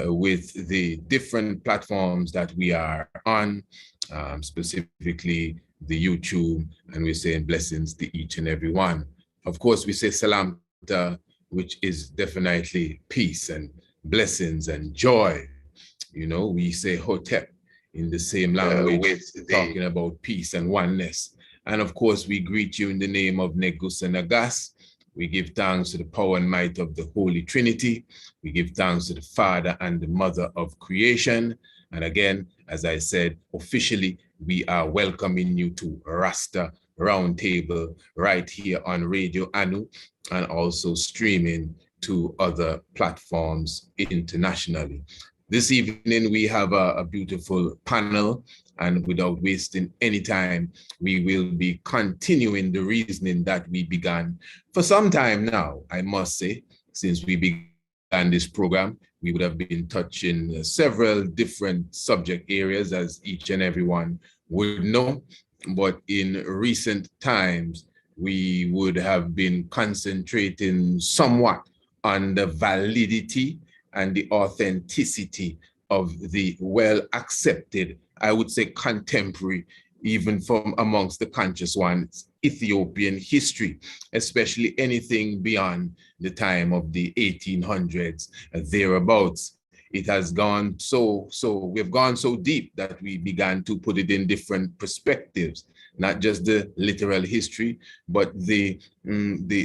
with the different platforms that we are on, specifically the YouTube, and we're saying blessings to each and every one. Of course, we say salam, which is definitely peace and blessings and joy. You know, we say hotep in the same language, talking about peace and oneness. And of course, we greet you in the name of Negust and Negast. We give thanks to the power and might of the Holy Trinity. We give thanks to the Father and the Mother of creation. And again, as I said, officially, we are welcoming you to Rasta Roundtable right here on Radio Anu, and also streaming to other platforms internationally. This evening, we have a beautiful panel, and without wasting any time, we will be continuing the reasoning that we began for some time now, I must say. Since we began this program, we would have been touching several different subject areas, as each and everyone would know. But in recent times, we would have been concentrating somewhat on the validity and the authenticity of the well-accepted, I would say contemporary, even from amongst the conscious ones, Ethiopian history, especially anything beyond the time of the 1800s, thereabouts. It has gone we've gone so deep that we began to put it in different perspectives, not just the literal history, but the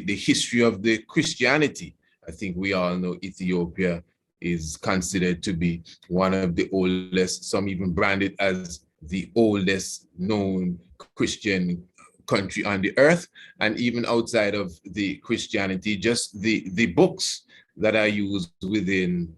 history of the Christianity. I think we all know Ethiopia is considered to be one of the oldest, some even branded as the oldest known Christian country on the earth. And even outside of the Christianity, just the books that are used within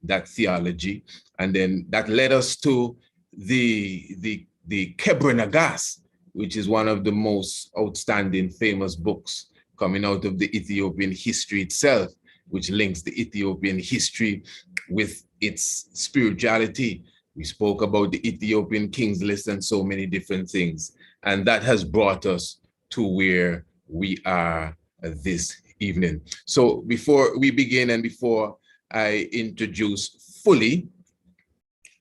that theology. And then that led us to the Kebra Nagast, which is one of the most outstanding famous books coming out of the Ethiopian history itself, which links the Ethiopian history with its spirituality. We spoke about the Ethiopian Kings list and so many different things. And that has brought us to where we are this evening. So before we begin and before I introduce fully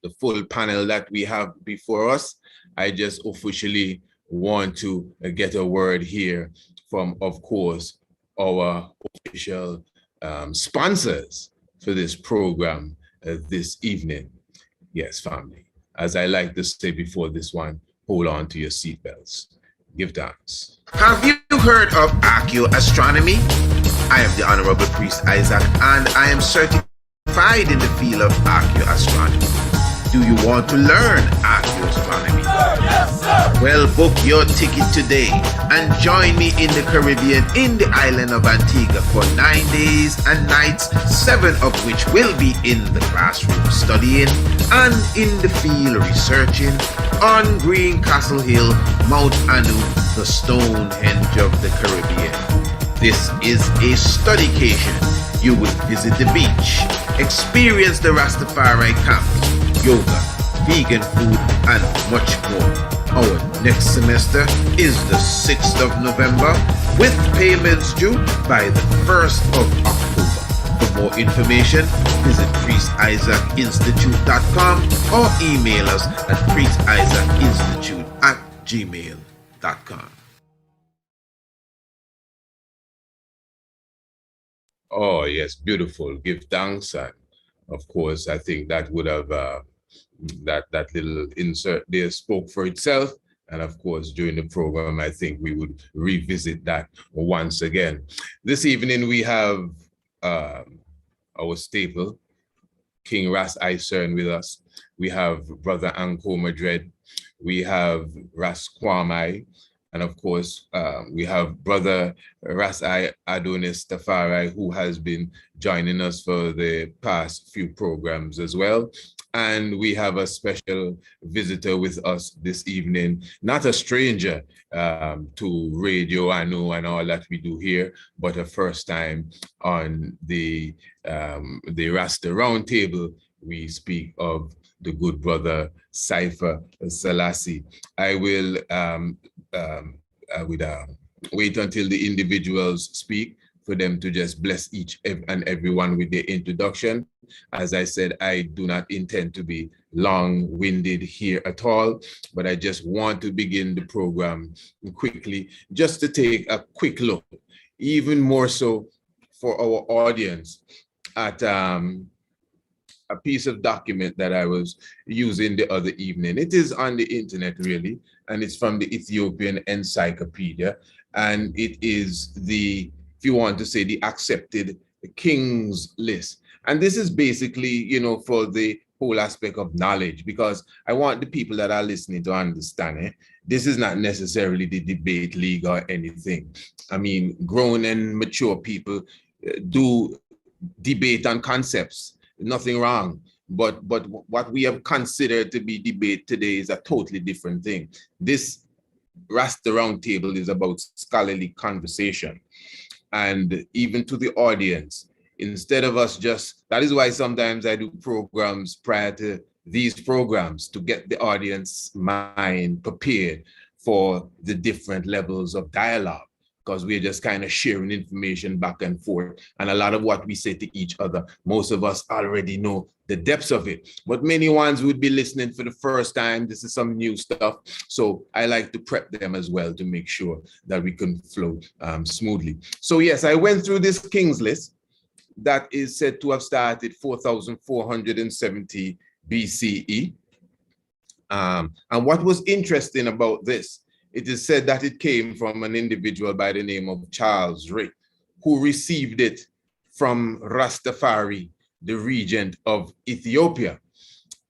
the full panel that we have before us, I just officially want to get a word here from, of course, our official sponsors for this program this evening. Yes, family. As I like to say before this one, hold on to your seatbelts. Give thanks. Have you heard of Astronomy? I am the Honorable Priest Isaac, and I am certified in the field of Astronomy. Do you want to learn Astronomy? Yes, sir. Well, book your ticket today and join me in the Caribbean in the island of Antigua for 9 days and nights, 7 of which will be in the classroom studying and in the field researching on Green Castle Hill, Mount Anu, the Stonehenge of the Caribbean. This is a studycation. You will visit the beach, experience the Rastafari camps, yoga, vegan food, and much more. Our next semester is the 6th of November, with payments due by the 1st of October. For more information, visit priestisaacinstitute.com or email us at priestisaacinstitute@gmail.com. Oh, yes, beautiful. Give thanks. And of course, I think that would have, that little insert there spoke for itself. And of course, during the program, I think we would revisit that once again. This evening, we have our staple, King Ras Isern with us. We have Brother Anko Madred. We have Ras Kwamai. And of course, we have Brother Rasai Adonis Tafari, who has been joining us for the past few programs as well. And we have a special visitor with us this evening, not a stranger to Radio Anu and all that we do here, but a first time on the Rasta Roundtable. We speak of the good brother Cypher Selassie. I would wait until the individuals speak for them to just bless each and everyone with their introduction. As I said, I do not intend to be long-winded here at all, but I just want to begin the program quickly, just to take a quick look, even more so for our audience, at a piece of document that I was using the other evening. It is on the internet, really, and it's from the Ethiopian Encyclopedia, and it is the, if you want to say, the accepted kings list. And this is basically, you know, for the whole aspect of knowledge, because I want the people that are listening to understand, this is not necessarily the debate league or anything. I mean, grown and mature people do debate on concepts. Nothing wrong, but what we have considered to be debate today is a totally different thing. This Rasta Roundtable is about scholarly conversation, and even to the audience, instead of us just, that is why sometimes I do programs prior to these programs, to get the audience mind prepared for the different levels of dialogue, because we're just kind of sharing information back and forth. And a lot of what we say to each other, most of us already know the depths of it. But many ones would be listening for the first time. This is some new stuff. So I like to prep them as well to make sure that we can flow smoothly. So yes, I went through this King's list that is said to have started 4,470 BCE. And what was interesting about this, it is said that it came from an individual by the name of Charles Rick, who received it from Rastafari, the regent of Ethiopia.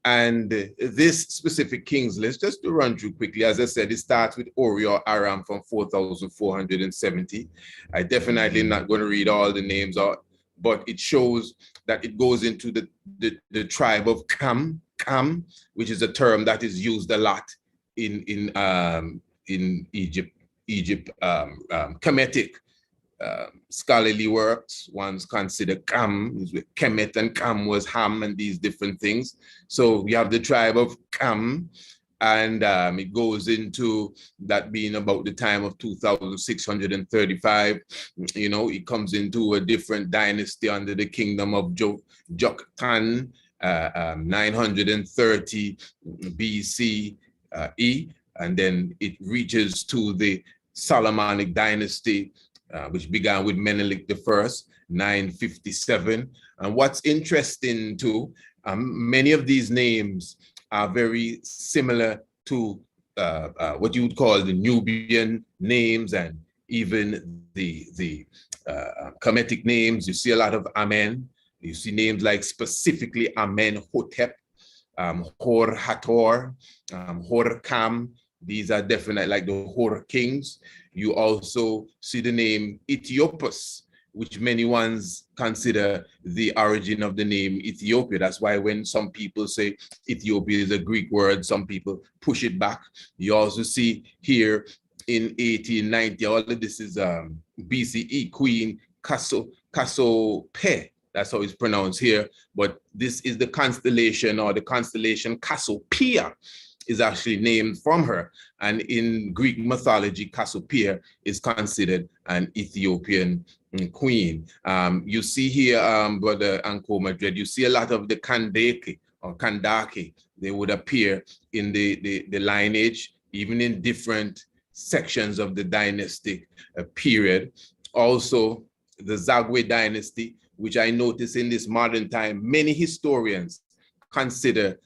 And this specific king's list, just to run through quickly, as I said, it starts with Ori or Aram from 4,470. I definitely am not going to read all the names out, but it shows that it goes into the tribe of Kam, which is a term that is used a lot in Egypt, Kemetic scholarly works. One's consider Kam, Kemet and Kam was Ham and these different things. So we have the tribe of Kam, and it goes into that being about the time of 2635. You know, it comes into a different dynasty under the kingdom of Joktan, 930 BCE. And then it reaches to the Solomonic dynasty, which began with Menelik I, 957. And what's interesting too, many of these names are very similar to what you would call the Nubian names, and even the Kemetic names. You see a lot of Amen. You see names like specifically Amenhotep, Hor Hator, Hor Kam. These are definitely like the Hor kings. You also see the name Ethiopus, which many ones consider the origin of the name Ethiopia. That's why when some people say Ethiopia is a Greek word, some people push it back. You also see here in 1890, all of this is BCE, Queen Cassiope. That's how it's pronounced here. But this is the constellation, or the constellation Cassiopeia is actually named from her. And in Greek mythology, Cassiopeia is considered an Ethiopian queen. You see here, Brother Anko Madrid, you see a lot of the Kandake or Kandake. They would appear in the lineage, even in different sections of the dynastic period. Also, the Zagwe dynasty, which I notice in this modern time, many historians consider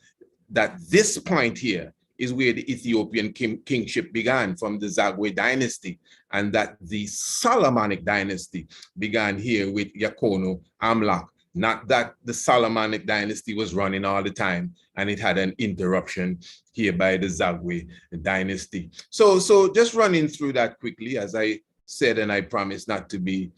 that this point here is where the Ethiopian kingship began, from the Zagwe dynasty, and that the Solomonic dynasty began here with Yakono Amlak. Not that the Solomonic dynasty was running all the time and it had an interruption here by the Zagwe dynasty. So just running through that quickly, as I said, and I promised not to be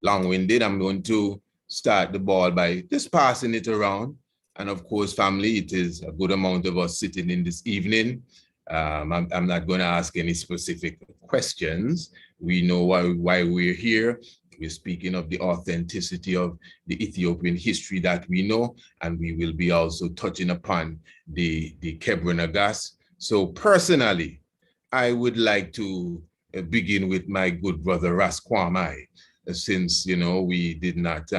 long-winded, I'm going to start the ball by just passing it around. And of course, family, it is a good amount of us sitting in this evening. I'm not going to ask any specific questions. We know why we're here. We're speaking of the authenticity of the Ethiopian history that we know, and we will be also touching upon the Kebra Nagast. So personally, I would like to begin with my good brother Raskwamai, since, we did not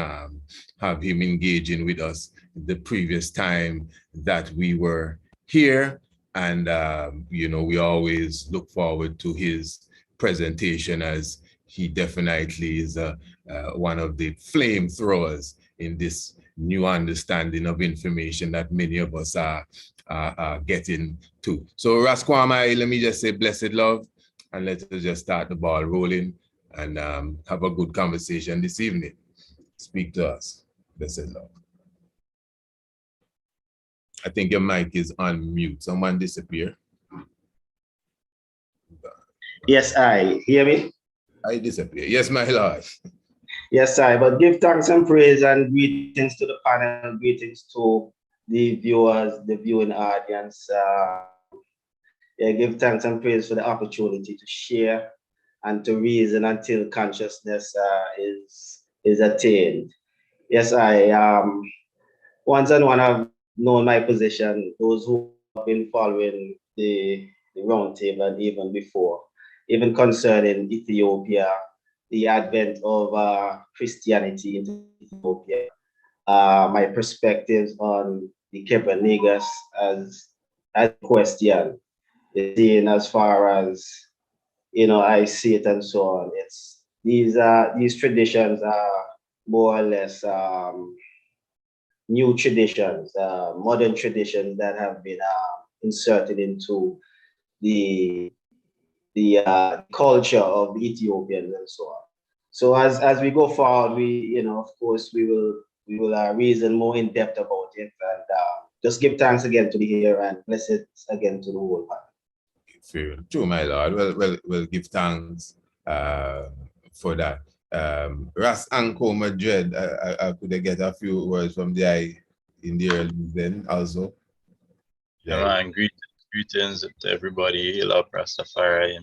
have him engaging with us the previous time that we were here. And, we always look forward to his presentation, as he definitely is one of the flamethrowers in this new understanding of information that many of us are getting to. So Raskwamai, let me just say blessed love, and let's just start the ball rolling and have a good conversation this evening. Speak to us. Blessed love. I think your mic is on mute. Someone disappear. Yes, I. Hear me? I disappear. Yes, my lord. Yes, I. But give thanks and praise and greetings to the panel, greetings to the viewers, the viewing audience. Give thanks and praise for the opportunity to share and to reason until consciousness is attained. Yes, I. Once and one have known my position, those who have been following the roundtable and even before, even concerning Ethiopia, the advent of Christianity into Ethiopia, my perspectives on the Kebra Nagast as a question, seen as far as, I see it and so on. It's these traditions are more or less new traditions, modern traditions that have been inserted into the culture of the Ethiopians and so on. So as we go forward, we, of course, we will reason more in depth about it, and just give thanks again to be here and bless it again to the whole panel. True, my lord. Well, give thanks for that. Ras Anko Madrid, I could get a few words from the eye in the early then also. Yeah, man, greetings to everybody. Hail up Rastafari,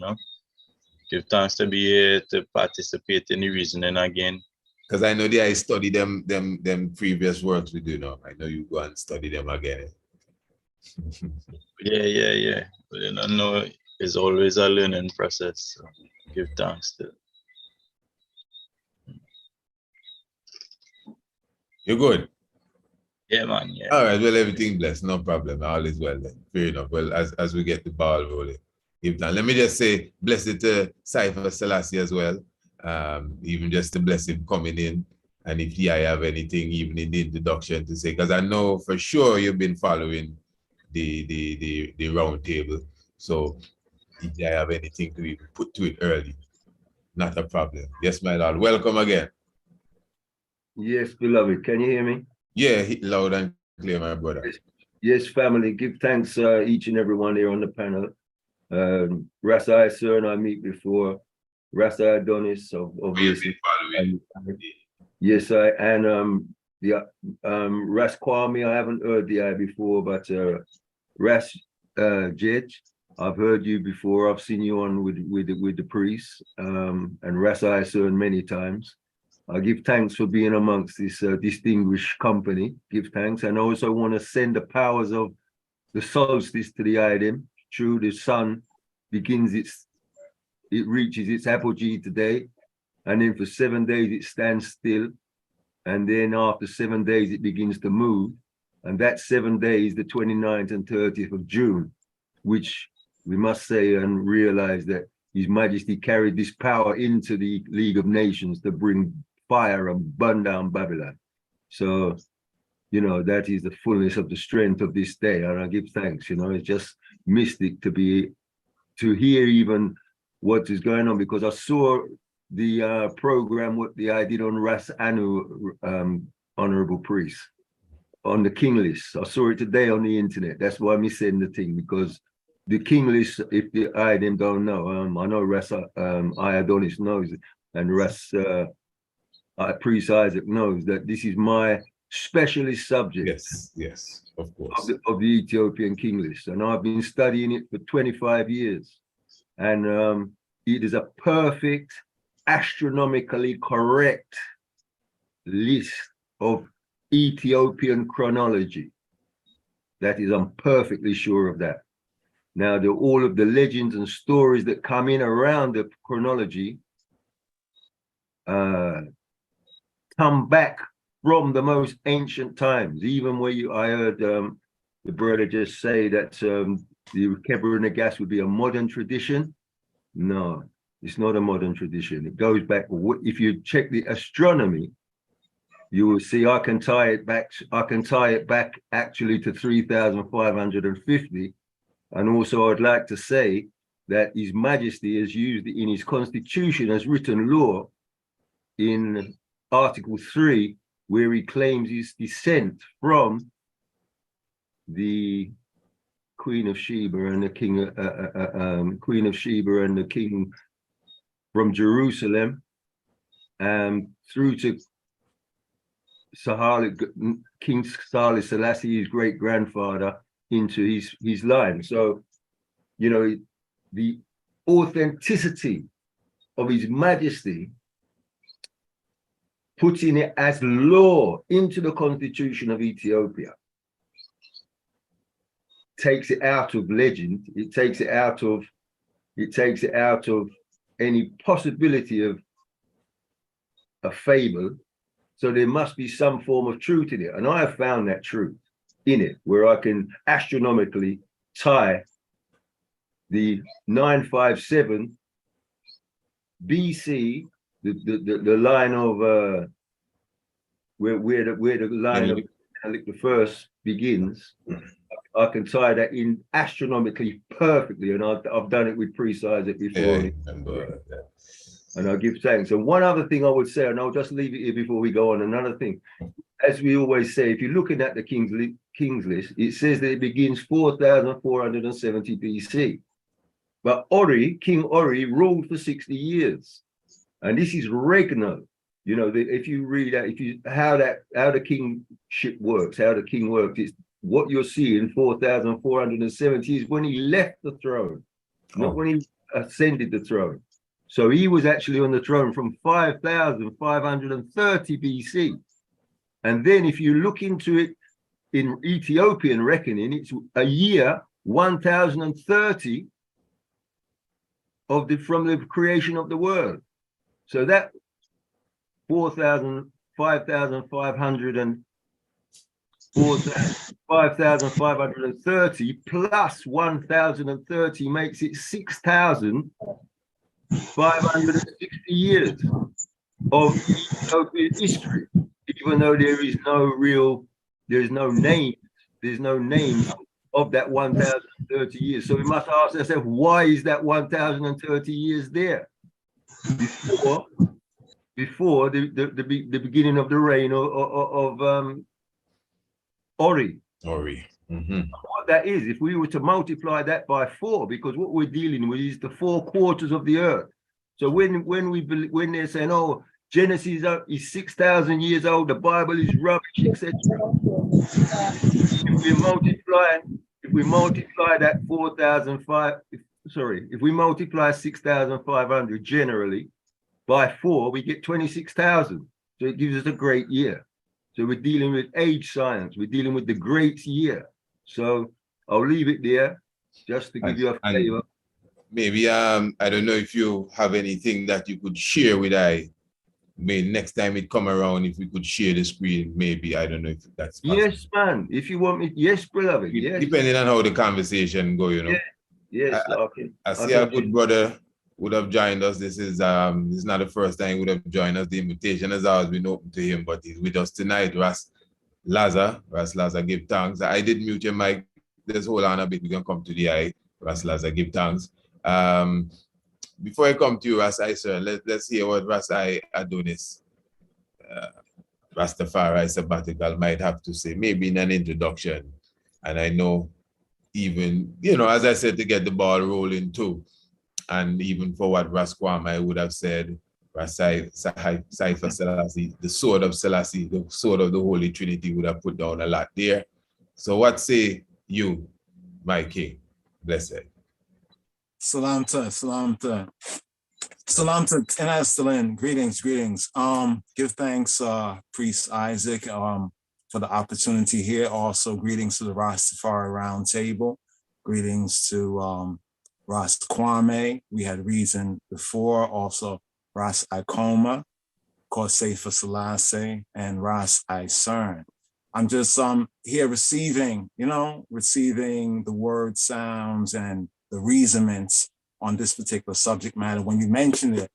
Give thanks to be here to participate in the reasoning again. Because I know I study them previous works we do now. I know you go and study them again. Yeah. But no, it's always a learning process. So give thanks to. You're good? Yeah, man. Yeah. All right. Well, everything blessed. No problem. All is well then. Fair enough. Well, as we get the ball rolling. Let me just say, blessed to Cypher Selassie as well. Even just to bless him coming in. And if I have anything, even in the introduction, to say, because I know for sure you've been following the round table. So if I have anything to even put to it early, not a problem. Yes, my lord. Welcome again. Yes, beloved. Can you hear me? Yeah, loud and clear, my brother. Yes, family. Give thanks each and every one here on the panel. Rasta Sir and I meet before. Rasta Adonis, obviously. Yes, the Ras Kwame, I haven't heard the eye before, but Ras Jet, I've heard you before. I've seen you on with the priests, and Rasta Sir many times. I give thanks for being amongst this distinguished company. Give thanks. And I also want to send the powers of the solstice to the item. True, the sun it reaches its apogee today, and then for 7 days it stands still, and then after 7 days it begins to move, and that 7 days, the 29th and 30th of June, which we must say and realize that His Majesty carried this power into the League of Nations to bring fire and burn down Babylon. So, that is the fullness of the strength of this day, and I give thanks. It's just mystic to hear even what is going on, because I saw the program what I did on Ras Anu, honorable priest, on the king list. I saw it today on the internet. That's why I'm saying the thing, because the king list, if the them don't know, I know Ras Adonis knows, and Ras Priest Isaac knows that this is my specialist subject. Yes, of course. Of the Ethiopian king list, and I've been studying it for 25 years, and it is a perfect, astronomically correct list of Ethiopian chronology. That is, I'm perfectly sure of that. Now, all of the legends and stories that come in around the chronology come back from the most ancient times. Even where I heard the brother just say that the Kebra Nagast would be a modern tradition. No, it's not a modern tradition. It goes back. If you check the astronomy, you will see I can tie it back actually to 3,550. And also I'd like to say that His Majesty has used it in his constitution as written law in Article 3, where he claims his descent from the Queen of Sheba and the King, Queen of Sheba and the King from Jerusalem, through to King Haile Selassie, his great grandfather, into his line. So, you know, the authenticity of His Majesty putting it as law into the constitution of Ethiopia takes it out of legend. It takes it out of any possibility of a fable. So there must be some form of truth in it. And I have found that truth in it, where I can astronomically tie the 957 BC, the line of where the line of Alec the First begins. I can tie that in astronomically perfectly, and I've done it with precise it before. Yeah, and I give thanks. And one other thing I would say, and I'll just leave it here before we go on. Another thing, as we always say, if you're looking at the King's List, it says that it begins 4,470 BC. But King Ori ruled for 60 years. And this is Regno. You know, if you read that, how the kingship works, how the king works, it's what you're seeing 4,470 is when he left the throne, not when he ascended the throne. So he was actually on the throne from 5,530 BC. And then if you look into it in Ethiopian reckoning, it's a year 1,030 from the creation of the world. So that 5,530 plus 1,030 makes it 6,560 years of Ethiopian history, even though there's no name of that 1,030 years. So we must ask ourselves, why is that 1,030 years there? Before the beginning of the reign of Ori. Mm-hmm. What that is, if we were to multiply that by 4, because what we're dealing with is the 4 quarters of the earth. So when they're saying, oh, Genesis is 6,000 years old, the Bible is rubbish, etc. If we multiply that 6,500 generally by 4, we get 26,000. So it gives us a great year. So we're dealing with age science. We're dealing with the great year. So I'll leave it there just to give you a flavor. Maybe I don't know if you have anything that you could share with maybe next time it come around, if we could share the screen, maybe, I don't know if that's possible. Yes, man. If you want me, yes, beloved. Yes. Depending on how the conversation go, you know. Yes, I see a good brother would have joined us. This is not the first time he would have joined us. The invitation has always been open to him, but he's with us tonight. Ras Laza, give thanks. I did mute your mic. Just hold on a bit. We can come to the eye. Ras Laza, give thanks. Before I come to you, Ras sir, let's hear what Ras Adonis, Rastafari Sabbatical might have to say, maybe in an introduction. And I know even, you know, as I said, to get the ball rolling too. And even for what Ras Kwame would have said, Ras Cypher Selassie, the sword of Selassie, the sword of the Holy Trinity would have put down a lot there. So what say you, my king? Blessed. Salamta, Tenastalin, greetings. Give thanks, Priest Isaac, for the opportunity here. Also, greetings to the Rastafari Round Table. Greetings to Ras Kwame. We had reason before, also Ras Ikoma, of course, Sefer Selassie, and Ras Isern. I'm just here receiving the word sounds and the reasonments on this particular subject matter. When you mentioned it,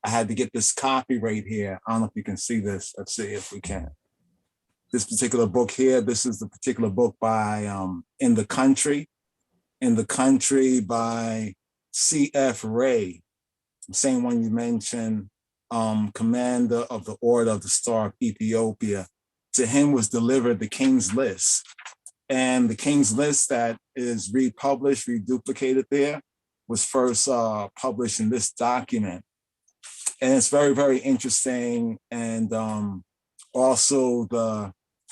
I had to get this copy right here. I don't know if you can see this. Let's see if we can. This particular book here, this is the particular book by In the Country by C.F. Ray, the same one you mentioned, commander of the Order of the Star of Ethiopia. To him was delivered the King's List. And the King's List that is republished, reduplicated there, was first published in this document. And it's very, very interesting. And also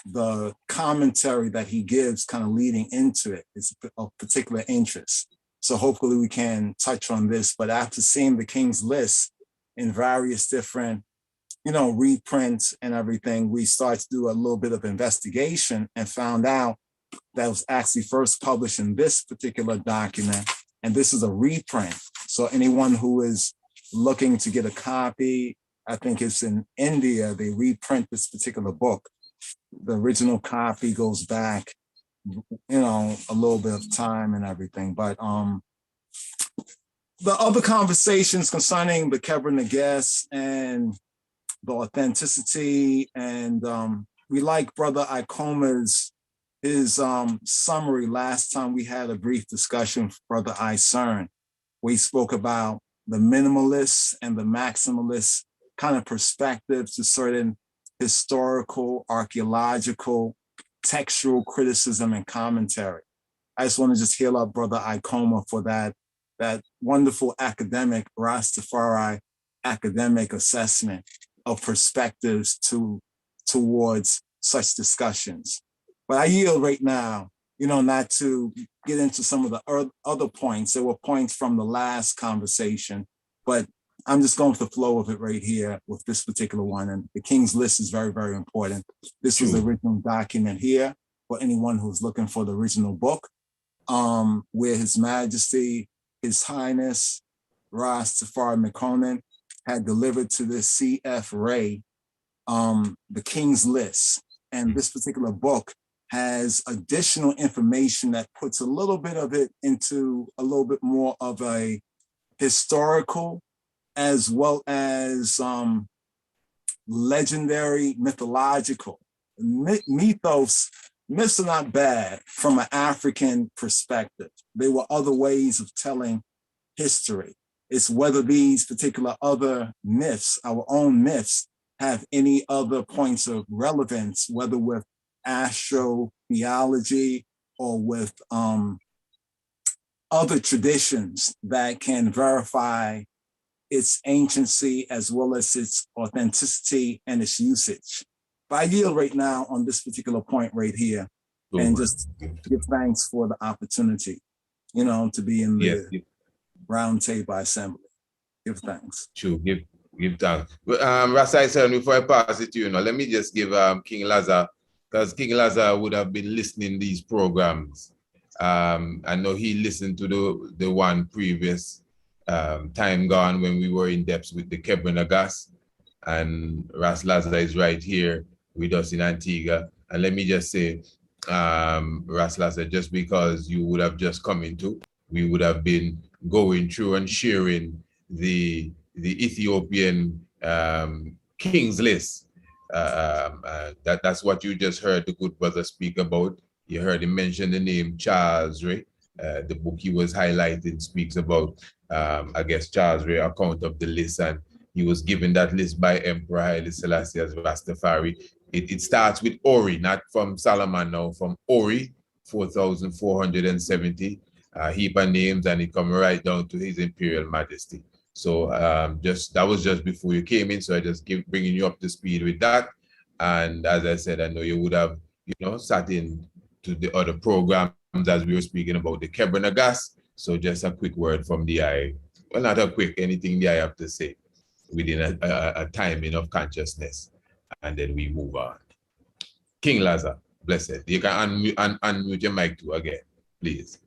the commentary that he gives kind of leading into it is of particular interest. So hopefully we can touch on this. But after seeing the King's List in various different reprints and everything, we started to do a little bit of investigation and found out that it was actually first published in this particular document. And this is a reprint. So anyone who is looking to get a copy, I think it's in India, they reprint this particular book. The original copy goes back, a little bit of time and everything. But the other conversations concerning the Kebra Nagast and the authenticity, and we like Brother Ikoma's his summary last time we had a brief discussion with Brother Isern. We spoke about the minimalist and the maximalist kind of perspectives to certain historical, archaeological, textual criticism and commentary. I just want to just hail up Brother Ikoma for that wonderful academic, Rastafari academic assessment of perspectives towards such discussions. But I yield right now, not to get into some of the other points. There were points from the last conversation, but I'm just going with the flow of it right here with this particular one. And the King's List is very, very important. This is the original document here for anyone who's looking for the original book, where His Majesty, His Highness, Rastafari Mekonnen had delivered to this C.F. Ray, the King's List. And this particular book has additional information that puts a little bit of it into a little bit more of a historical as well as legendary, mythological. Myths are not bad from an African perspective. There were other ways of telling history. It's whether these particular other myths, our own myths, have any other points of relevance, whether with astrotheology or with other traditions that can verify its anciency as well as its authenticity and its usage. But I yield right now on this particular point right here, and just give thanks for the opportunity, to be in the round table assembly. Give thanks. Sure, give thanks. Rasta, I said before I pass it to you, let me just give King Lazar, because King Lazar would have been listening these programs. I know he listened to the one previous time gone when we were in depth with the Kebra Nagast, and Ras Lazar is right here with us in Antigua. And let me just say, Ras Lazar, just because you would have just come into, we would have been going through and sharing the Ethiopian King's List. That's what you just heard the good brother speak about. You heard him mention the name Charles Ray. The book he was highlighting speaks about, Charles Ray account of the list, and he was given that list by Emperor Haile Selassie as Rastafari. It starts with Ori, not from Solomon now, from Ori, 4,470, heap of names, and it come right down to His Imperial Majesty. So that was just before you came in, so I just bringing you up to speed with that. And as I said, I know you would have, sat in to the other programs as we were speaking about the Kebra Nagast. So just a quick word from the eye. Well, not a quick, anything the eye have to say within a timing of consciousness. And then we move on. King Lazar, blessed. You can unmute your mic too again, please.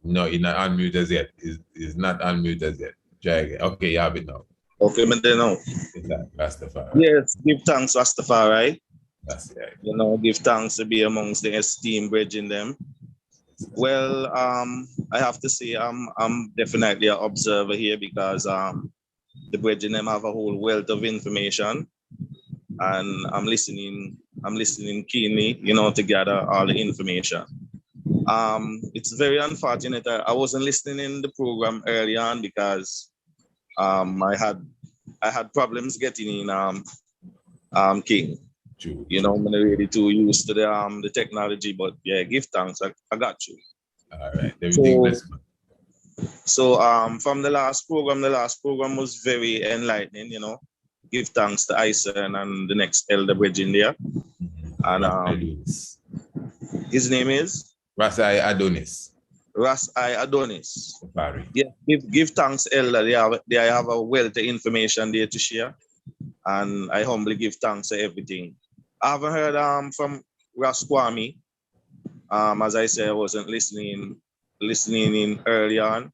No, he's not unmuted as yet. He's not unmuted as yet. Try again. Okay, you have it now. Okay, but then now. It's that Rastafari. Yes, give thanks, Rastafari. That's right. You know, give thanks to be amongst the esteemed bridging them. Well, I have to say I'm definitely an observer here because the bridging them have a whole wealth of information, and I'm listening keenly, you know, to gather all the information. It's very unfortunate that I wasn't listening in the program early on because I had problems getting in King. True. You know, I'm not really too used to the technology, but yeah, give thanks. I got you. All right. Everything blessed. So from the last program was very enlightening, you know. Give thanks to Ison and the next elder bridge in there. And his name is Rasai Adonis. Rasai Adonis. Sorry. Yeah, give thanks, elder. They have a wealth of information there to share. And I humbly give thanks to everything. I haven't heard from Raskwami. As I said, I wasn't listening in early on.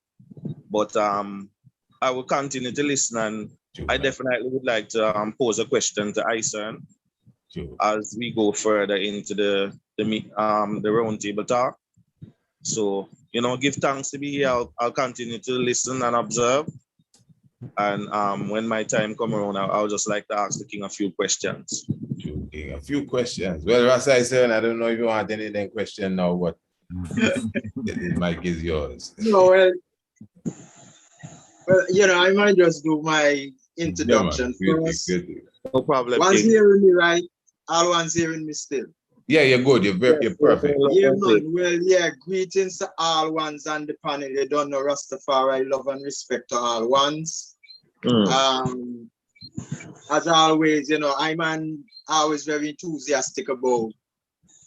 But I will continue to listen, and I definitely would like to pose a question to Ison as we go further into the roundtable talk. So, you know, give thanks to be here. I'll continue to listen and observe. And when my time comes around, I'll just like to ask the king a few questions. A few questions. Well, Rasta, I don't know if you want any question now, but the mic is yours. No, well, you know, I might just do my introduction first. No problem. One's hearing me right, all one's hearing me still. Yeah, you're good. You're perfect. Yeah, man. Well, yeah, greetings to all ones on the panel. You don't know Rastafari, love and respect to all ones. As always, you know, I'm always very enthusiastic about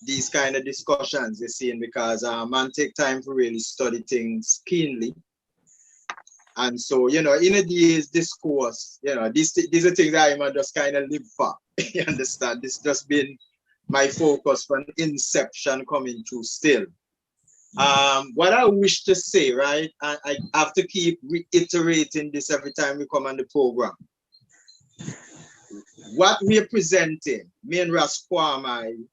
these kind of discussions, you see, because man take time to really study things keenly. And so, you know, in a day's discourse, you know, these are things I'm just kind of live for. You understand? This just been my focus from inception coming through still. What I wish to say, right, and I have to keep reiterating this every time we come on the program. What we're presenting, me and Raskwami,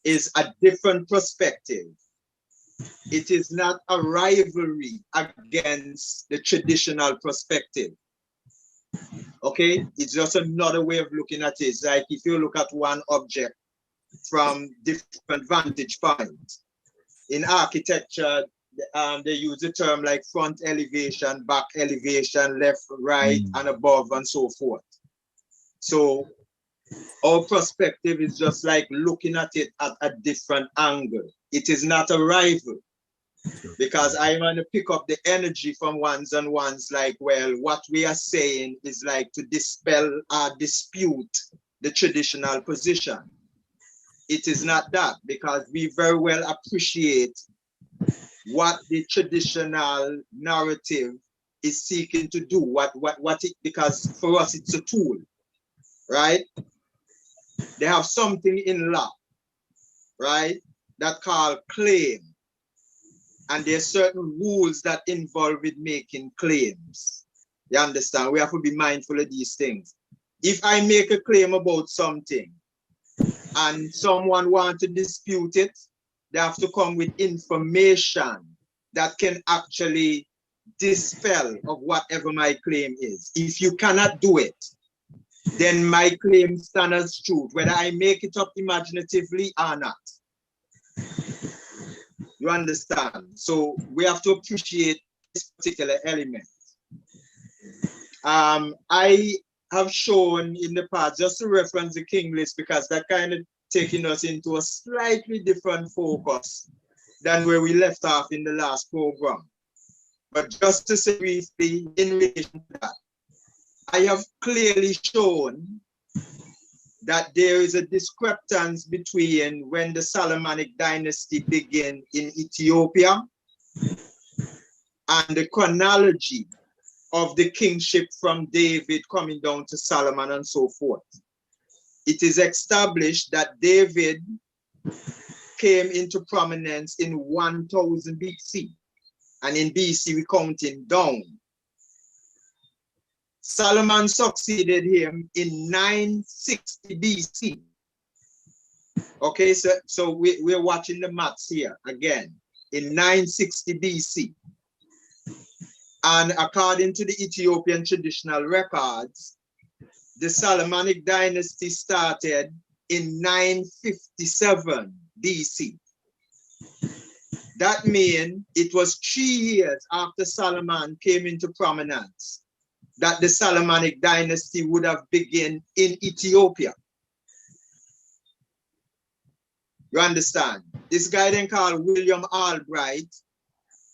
is a different perspective. It is not a rivalry against the traditional perspective. Okay, it's just another way of looking at it. It's like if you look at one object from different vantage points. In architecture, they use the term like front elevation, back elevation, left, right, and above, and so forth. So our perspective is just like looking at it at a different angle. It is not a rival, because I want to pick up the energy from ones and ones like, well, what we are saying is like to dispel or dispute the traditional position. It is not that, because we very well appreciate what the traditional narrative is seeking to do, because for us it's a tool, right? They have something in law, right, that called claim. And there's certain rules that involve with making claims. You understand? We have to be mindful of these things. If I make a claim about something and someone wants to dispute it, they have to come with information that can actually dispel of whatever my claim is. If you cannot do it, then my claim stands as truth, whether I make it up imaginatively or not. You understand? So we have to appreciate this particular element. I have shown in the past, just to reference the King list, because that kind of taking us into a slightly different focus than where we left off in the last program. But just to say briefly in relation to that, I have clearly shown that there is a discrepancy between when the Solomonic dynasty began in Ethiopia and the chronology of the kingship from David coming down to Solomon and so forth. It is established that David came into prominence in 1000 BC. And in BC, we're counting down. Solomon succeeded him in 960 BC. Okay, so we're watching the maths here again. In 960 BC. And according to the Ethiopian traditional records, the Solomonic dynasty started in 957 BC. That means it was 3 years after Solomon came into prominence that the Solomonic dynasty would have begun in Ethiopia. You understand? This guy then called William Albright,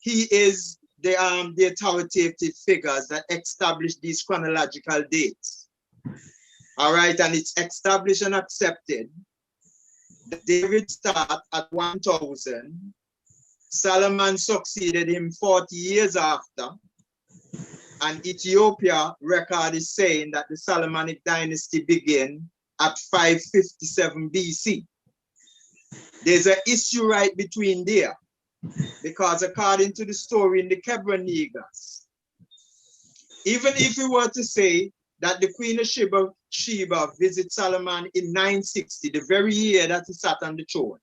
he is the authoritative figures that establish these chronological dates. All right, and it's established and accepted that David started at 1000. Solomon succeeded him 40 years after. And Ethiopia record is saying that the Solomonic dynasty began at 557 BC. There's an issue right between there, because according to the story in the Kebra Nagast, even if we were to say that the Queen of Sheba visited Solomon in 960, the very year that he sat on the throne,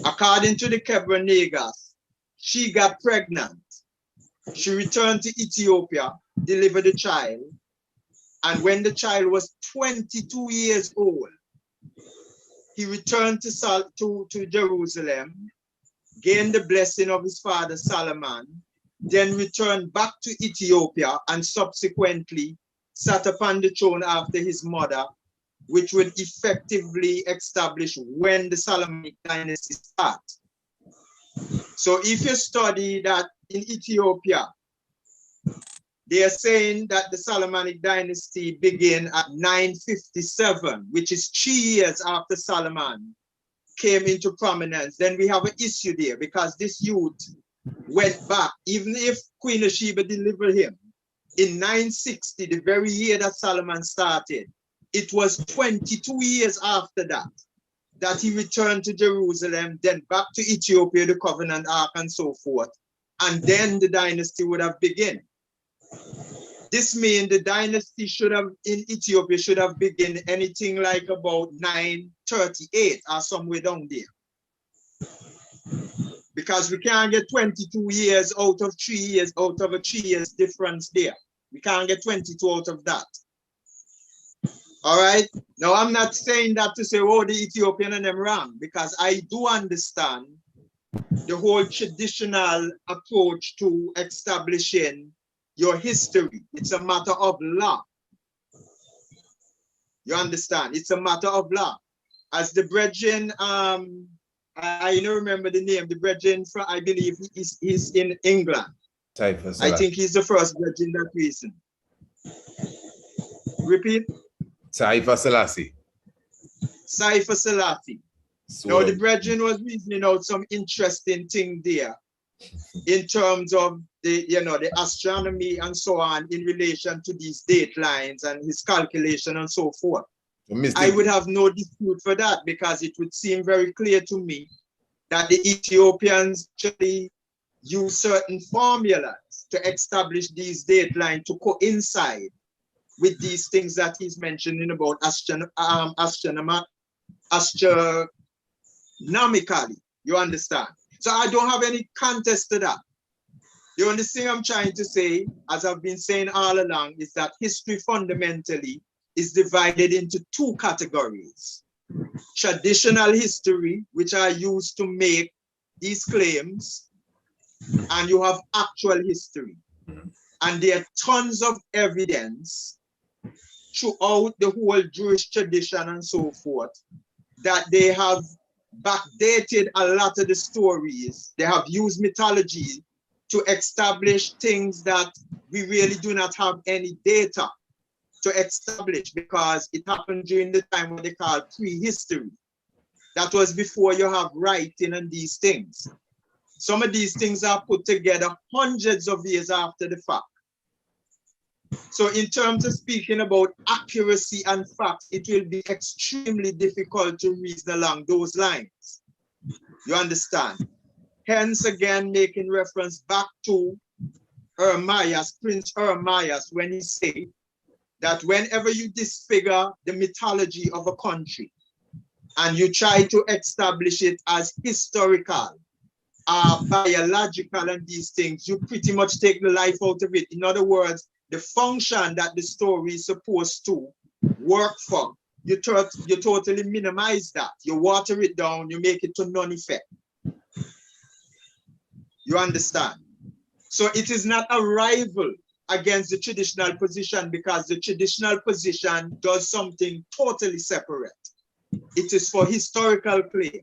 according to the Kebra Nagast, she got pregnant. She returned to Ethiopia, delivered a child, and when the child was 22 years old, he returned to Jerusalem, gained the blessing of his father Solomon, then returned back to Ethiopia and subsequently sat upon the throne after his mother, which would effectively establish when the Solomonic dynasty starts. So if you study that in Ethiopia, they are saying that the Solomonic dynasty began at 957, which is 3 years after Solomon came into prominence. Then we have an issue there, because this youth went back, even if Queen of Sheba delivered him in 960, the very year that Solomon started. It was 22 years after that he returned to Jerusalem, then back to Ethiopia, the Covenant Ark and so forth. And then the dynasty would have begun. This means the dynasty in Ethiopia should have begun anything like about 938 or somewhere down there. Because we can't get 22 years out of 3 years, out of a 3 years difference there. We can't get 22 out of that. All right. Now, I'm not saying that to say, oh, the Ethiopian and them wrong, because I do understand the whole traditional approach to establishing your history. It's a matter of law. You understand? It's a matter of law. As the brethren, I don't remember the name, the brethren, I believe he's in England. I think he's the first brethren that reason. Repeat. Saifa Selassie. Saifa Selassie. Now, the brethren was reasoning out some interesting thing there in terms of the astronomy and so on in relation to these date lines and his calculation and so forth. I would have no dispute for that, because it would seem very clear to me that the Ethiopians actually use certain formulas to establish these date lines to coincide with these things that he's mentioning about astronomically. You understand? So I don't have any contest to that. The only thing I'm trying to say, as I've been saying all along, is that history fundamentally is divided into 2 categories. Traditional history, which are used to make these claims, and you have actual history. And there are tons of evidence throughout the whole Jewish tradition and so forth that they have backdated a lot of the stories. They have used mythology to establish things that we really do not have any data to establish, because it happened during the time what they call prehistory. That was before you have writing and these things. Some of these things are put together hundreds of years after the fact. So in terms of speaking about accuracy and facts, it will be extremely difficult to reason along those lines. You understand? Hence again, making reference back to Ermias, Prince Ermias, when he said that whenever you disfigure the mythology of a country and you try to establish it as historical, biological and these things, you pretty much take the life out of it. In other words, the function that the story is supposed to work for, you totally minimize that. You water it down, you make it to non-effect. You understand? So it is not a rival against the traditional position, because the traditional position does something totally separate. It is for historical claim.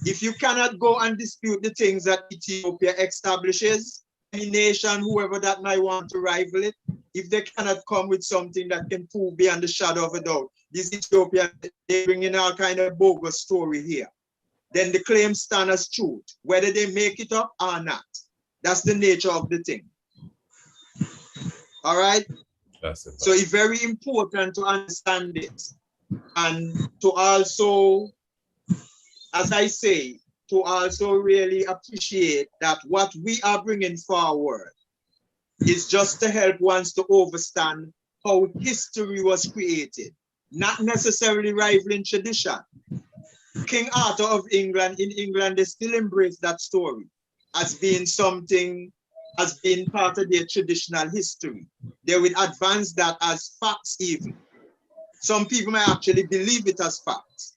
If you cannot go and dispute the things that Ethiopia establishes, any nation, whoever that might want to rival it, if they cannot come with something that can prove beyond the shadow of a doubt, these Ethiopians, they bring in all kind of bogus story here, then the claim stand as truth, whether they make it up or not. That's the nature of the thing. All right? So it's very important to understand this, and to also, as I say, to also really appreciate that what we are bringing forward is just to help ones to understand how history was created, not necessarily rivaling tradition. King Arthur of England, in England, they still embrace that story as being something, as being part of their traditional history. They would advance that as facts even. Some people may actually believe it as facts.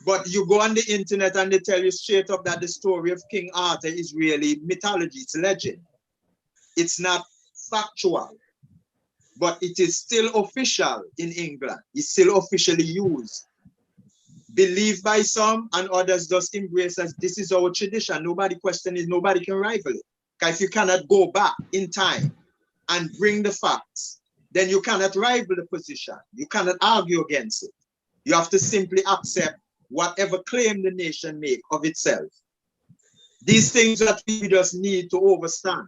But you go on the internet and they tell you straight up that the story of King Arthur is really mythology, it's legend. It's not factual, but it is still official in England. It's still officially used. Believed by some, and others just embrace as this is our tradition. Nobody questions it, nobody can rival it. Because if you cannot go back in time and bring the facts, then you cannot rival the position. You cannot argue against it. You have to simply accept whatever claim the nation make of itself. These things that we just need to understand.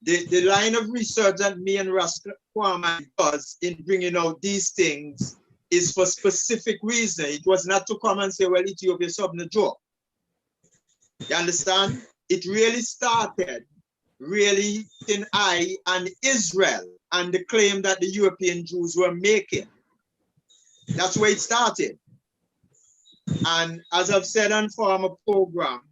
The line of research that me and Rasta does in bringing out these things is for specific reason. It was not to come and say, well, Ethiopia is something to joke. You understand? It really started really in I and Israel and the claim that the European Jews were making. That's where it started. And as I've said on former program,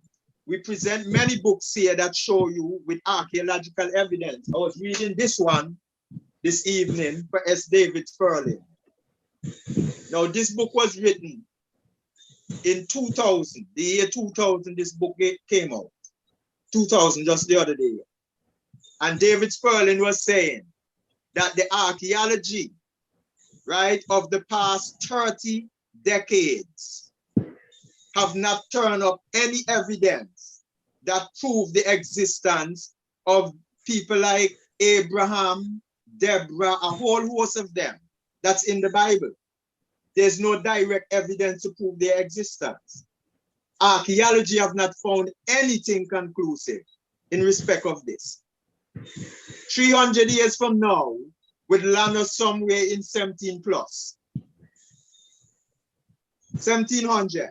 we present many books here that show you with archaeological evidence. I was reading this one this evening for S. David Sperling. Now, this book was written in 2000, the year 2000, this book came out. 2000, just the other day. And David Sperling was saying that the archaeology, right, of the past 30 decades have not turned up any evidence that prove the existence of people like Abraham, Deborah, a whole host of them that's in the Bible. There's no direct evidence to prove their existence. Archaeology have not found anything conclusive in respect of this. 300 years from now would land us somewhere in 17 plus. 1700.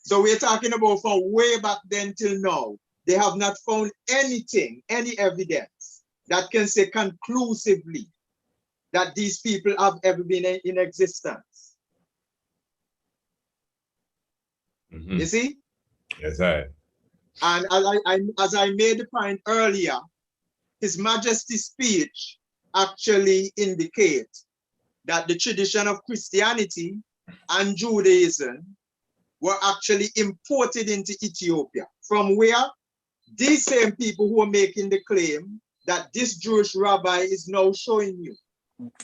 So we're talking about from way back then till now. They have not found anything, any evidence that can say conclusively that these people have ever been in existence. Mm-hmm. You see? Yes, I. And as I made the point earlier, His Majesty's speech actually indicates that the tradition of Christianity and Judaism were actually imported into Ethiopia. From where? These same people who are making the claim that this Jewish rabbi is now showing you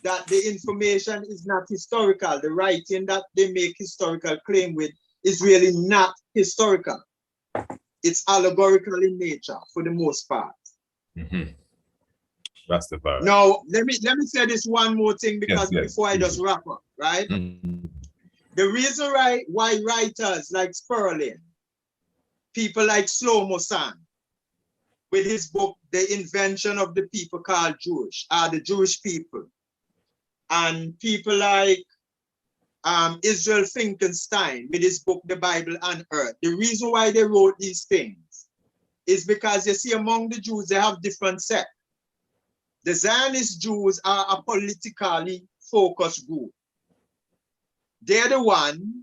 that the information is not historical. The writing that they make historical claim with is really not historical. It's allegorical in nature for the most part. Mm-hmm. Rastafari. Now, let me say this one more thing, because before I just wrap up, right? Mm-hmm. The reason why writers like Sperling, people like Shlomo San, with his book, The Invention of the People Called Jewish, are the Jewish people, and people like Israel Finkelstein with his book, The Bible on Earth. The reason why they wrote these things is because you see among the Jews, they have different sects. The Zionist Jews are a politically focused group. They're the one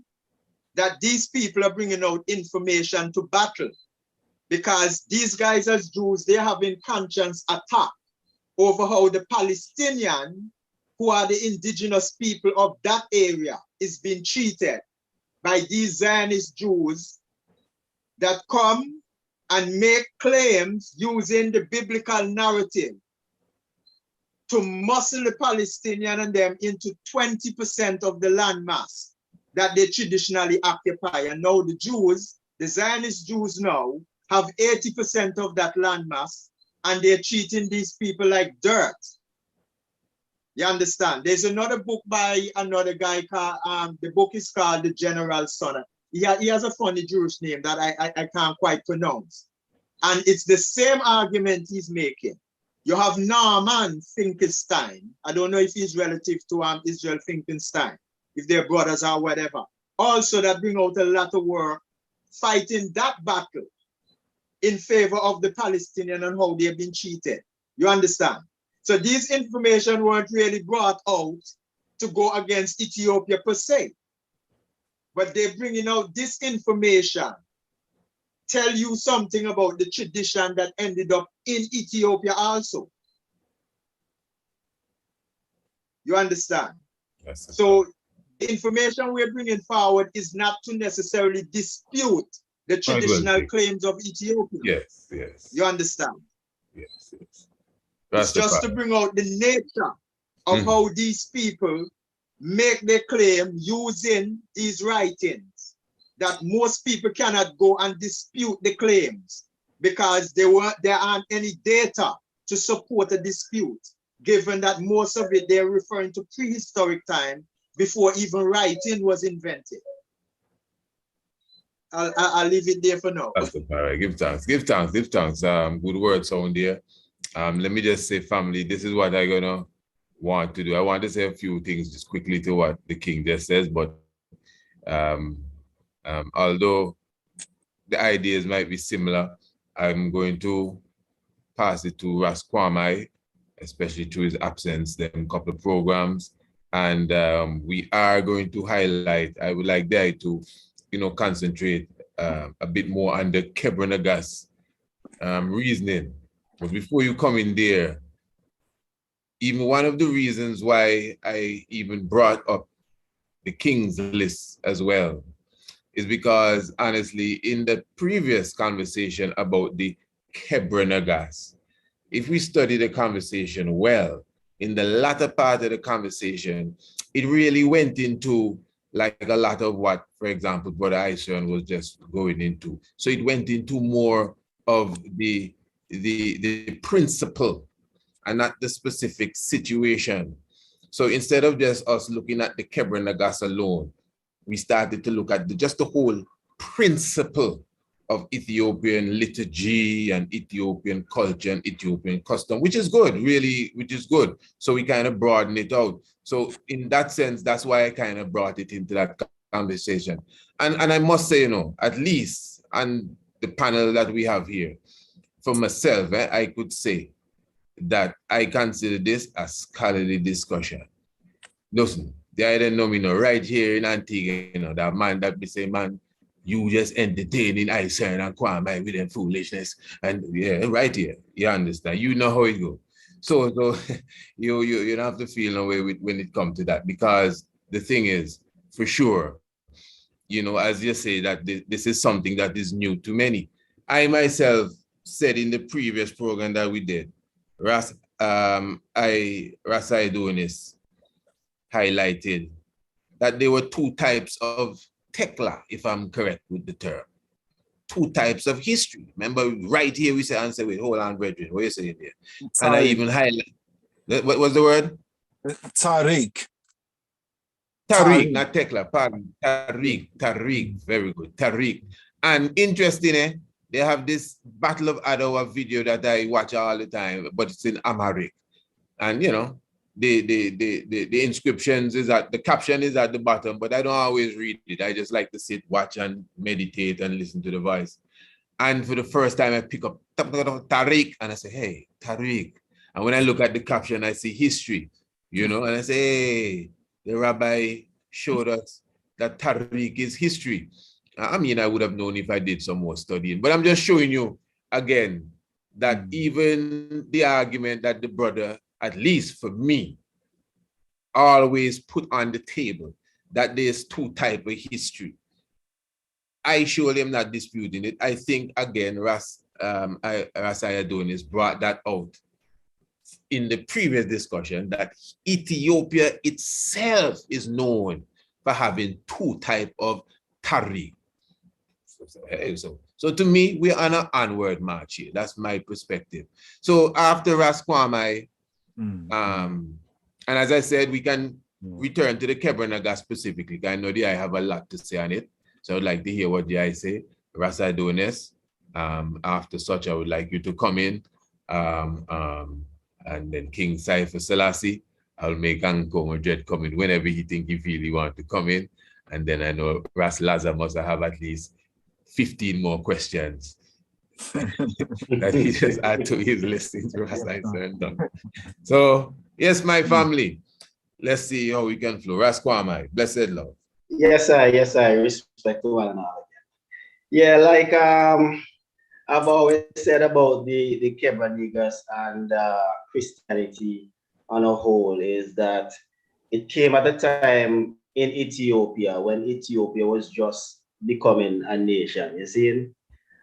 that these people are bringing out information to battle, because these guys as Jews, they're having conscience attack over how the Palestinian, who are the indigenous people of that area, is being treated by these Zionist Jews that come and make claims using the biblical narrative to muscle the Palestinian and them into 20% of the landmass that they traditionally occupy. And now the Jews, the Zionist Jews now, have 80% of that landmass, and they're treating these people like dirt. You understand? There's another book by another guy called, the book is called The General Son. He has a funny Jewish name that I can't quite pronounce. And it's the same argument he's making. You have Naaman Finkelstein. I don't know if he's relative to Israel Finkelstein, if they're brothers or whatever. Also, that bring out a lot of work fighting that battle in favor of the Palestinian and how they've been treated. You understand? So these information weren't really brought out to go against Ethiopia per se, but they're bringing out this information, tell you something about the tradition that ended up in Ethiopia also. You understand? Yes. So the information we're bringing forward is not to necessarily dispute the traditional claims of Ethiopia. Yes, yes. You understand? Yes, yes. It's just to bring out the nature of how these people make their claim using these writings, that most people cannot go and dispute the claims because there aren't any data to support a dispute, given that most of it they're referring to prehistoric time before even writing was invented. I'll leave it there for now. That's all right. Give thanks. Give thanks. Give thanks. Good words on there. Let me just say, family, this is what I'm gonna want to do. I want to say a few things just quickly to what the King just says, but although the ideas might be similar, I'm going to pass it to Ras Kwame, especially through his absence, them couple of programs. And we are going to highlight, I would like there to, concentrate a bit more on the Kebra Nagast reasoning. But before you come in there, even one of the reasons why I even brought up the King's list as well is because, honestly, in the previous conversation about the Kebra Nagast, if we study the conversation well, in the latter part of the conversation, it really went into like a lot of what, for example, Brother Aishan was just going into. So it went into more of the principle and not the specific situation. So instead of just us looking at the Kebra Nagast alone, we started to look at just the whole principle of Ethiopian liturgy and Ethiopian culture and Ethiopian custom, which is good, really, which is good. So we kind of broaden it out. So in that sense, that's why I kind of brought it into that conversation. And I must say, at least on the panel that we have here, for myself, I could say that I consider this a scholarly discussion. Listen, I didn't know me right here in Antigua, that man that be say, man, you just entertaining Aisha and Kwame with them foolishness. And yeah, right here, you understand. You know how it goes. So you don't have to feel no way when it comes to that, because the thing is, for sure, as you say, that this is something that is new to many. I myself said in the previous program that we did, Ras Idonis highlighted that there were two types of tekla, if I'm correct with the term. Two types of history. Remember, right here we say, answer with, hold on, brethren, what are you saying there? And I even highlight, what was the word? Tariq. Tariq, not tekla, pardon. Tariq, very good, Tariq. And interesting, they have this Battle of Adawa video that I watch all the time, but it's in Amharic. And, the inscriptions is at the caption is at the bottom, but I don't always read it. I just like to sit, watch, and meditate and listen to the voice. And for the first time, I pick up Tariq and I say, hey, Tariq. And when I look at the caption, I see history, you know, and I say, hey, the rabbi showed us that Tariq is history. I mean, I would have known if I did some more studying, but I'm just showing you again that even the argument that the brother, at least for me, always put on the table that there's two types of history. I surely am not disputing it. I think again, Ras Adonis brought that out in the previous discussion that Ethiopia itself is known for having two types of tariq. So to me, we're on an onward march here. That's my perspective. So after Ras Kwame, and as I said, we can return to the Kebra Nagast specifically. I know I have a lot to say on it. So I would like to hear what I say. Ras Adonis, after such, I would like you to come in. And then King Cypher Selassie, I'll make Anko Madrid come in whenever he think he feel he want to come in. And then I know Ras Laza must have at least 15 more questions that he just add to his listing. So yes, my family, let's see how we can flow. Ras Kwame, blessed love. Yes, I respect one another. Yeah, like I've always said about the Kebra Nagast and Christianity on a whole is that it came at a time in Ethiopia when Ethiopia was just becoming a nation, you see?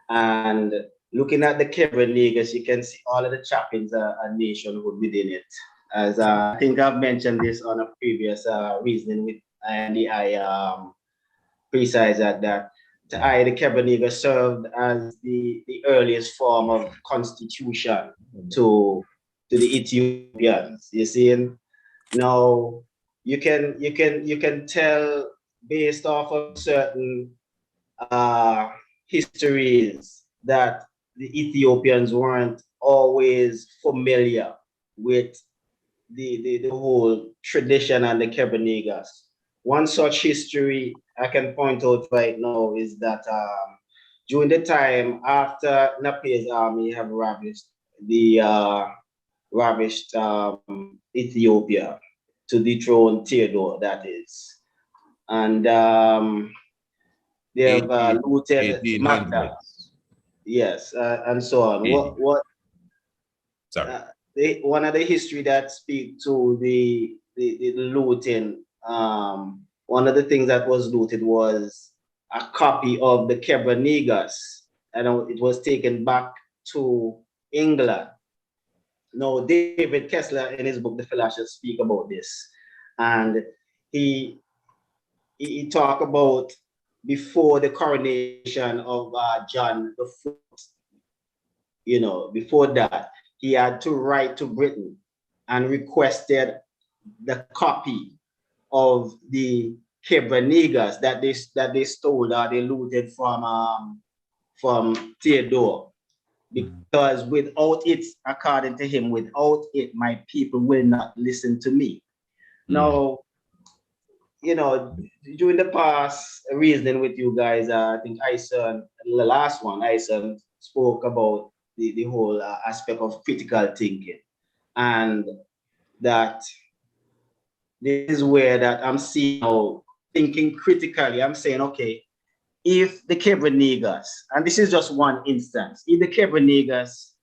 And looking at the Kebra Nagast, you can see all of the trappings a nationhood within it. As I think I've mentioned this on a previous reasoning with Andy, I precise that the Kebra Nagast served as the earliest form of constitution to the Ethiopians. You see, now you can tell based off of certain histories that the Ethiopians weren't always familiar with the whole tradition and the Kebra Nagast. One such history I can point out right now is that during the time after Napier's army have ravished Ethiopia to dethrone Theodore, that is, and they have looted Magda, yes, and so on. One of the history that speak to the looting. One of the things that was looted was a copy of the Kebra Nagast, and it was taken back to England. Now, David Kessler in his book, The Philosopher, speak about this. And he talk about before the coronation of John IV, you know, before that, he had to write to Britain and requested the copy of the Kebra Nagast that they stole or they looted from Theodore, because without it, according to him, without it, my people will not listen to me. Now, you know, during the past reasoning with you guys, I think Ison, the last one, Ison spoke about the whole aspect of critical thinking, and that this is where that I'm seeing now, thinking critically. I'm saying, okay, if the Kebra Nagast, and this is just one instance, if the Kebra Nagast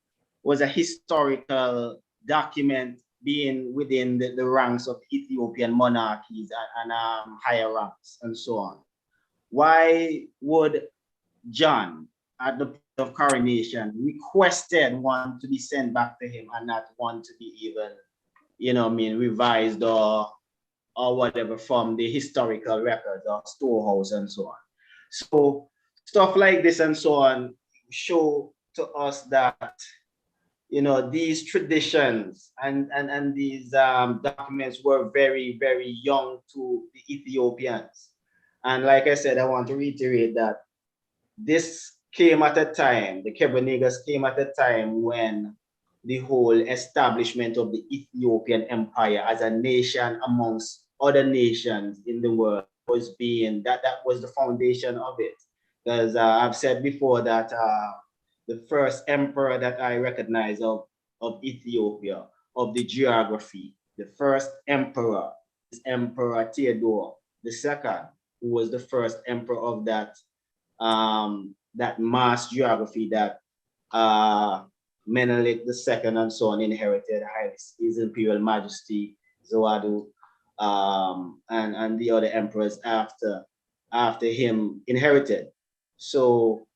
was a historical document being within the ranks of Ethiopian monarchies and higher ranks and so on, why would John, at the point of coronation, requested one to be sent back to him and not one to be even, you know, revised or whatever from the historical records or storehouse and so on? So stuff like this and so on show to us that, you know, these traditions and these documents were very, very young to the Ethiopians. And like I said, I want to reiterate that this came at a time, the Kebra Nagast came at a time when the whole establishment of the Ethiopian empire as a nation amongst other nations in the world was being, that was the foundation of it. Because I've said before that the first emperor that I recognize of Ethiopia, of the geography, the first emperor is Emperor Theodore II, who was the first emperor of that that mass geography that Menelik II and so on inherited, His Imperial Majesty Zoadu, and the other emperors after him inherited. So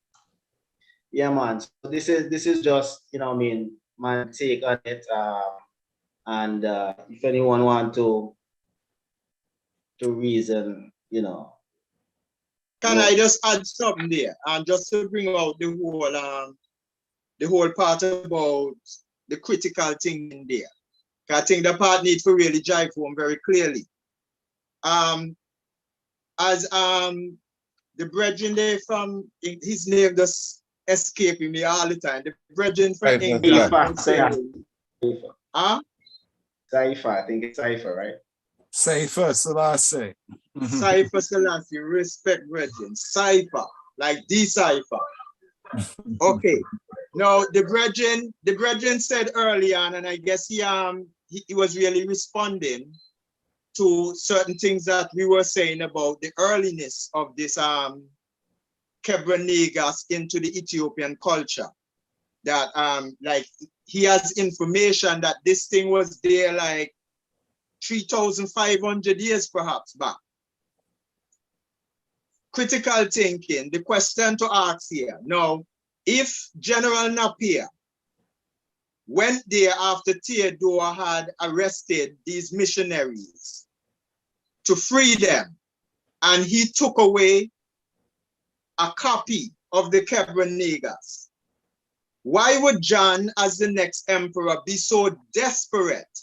yeah, man. So this is just, you know what I mean, my take on it. And if anyone want to reason, you know. Can I just add something there? And just to bring out the whole part about the critical thing in there. I think the part needs to really jive home very clearly. As the brethren there from, his name just escaping me all the time. The brethren from England. Saifa, I think it's Saifa, right? Saifa Selassie. Saifa Selassie, respect brethren. Saifa, like the Saifa. Okay. Now the brethren said early on, and I guess he was really responding to certain things that we were saying about the earliness of this Kebra Nagast into the Ethiopian culture. That like he has information that this thing was there like 3,500 years perhaps back. Critical thinking, the question to ask here. Now, if General Napier went there after Theodore had arrested these missionaries to free them, and he took away a copy of the Kebra Nagast, why would John, as the next emperor, be so desperate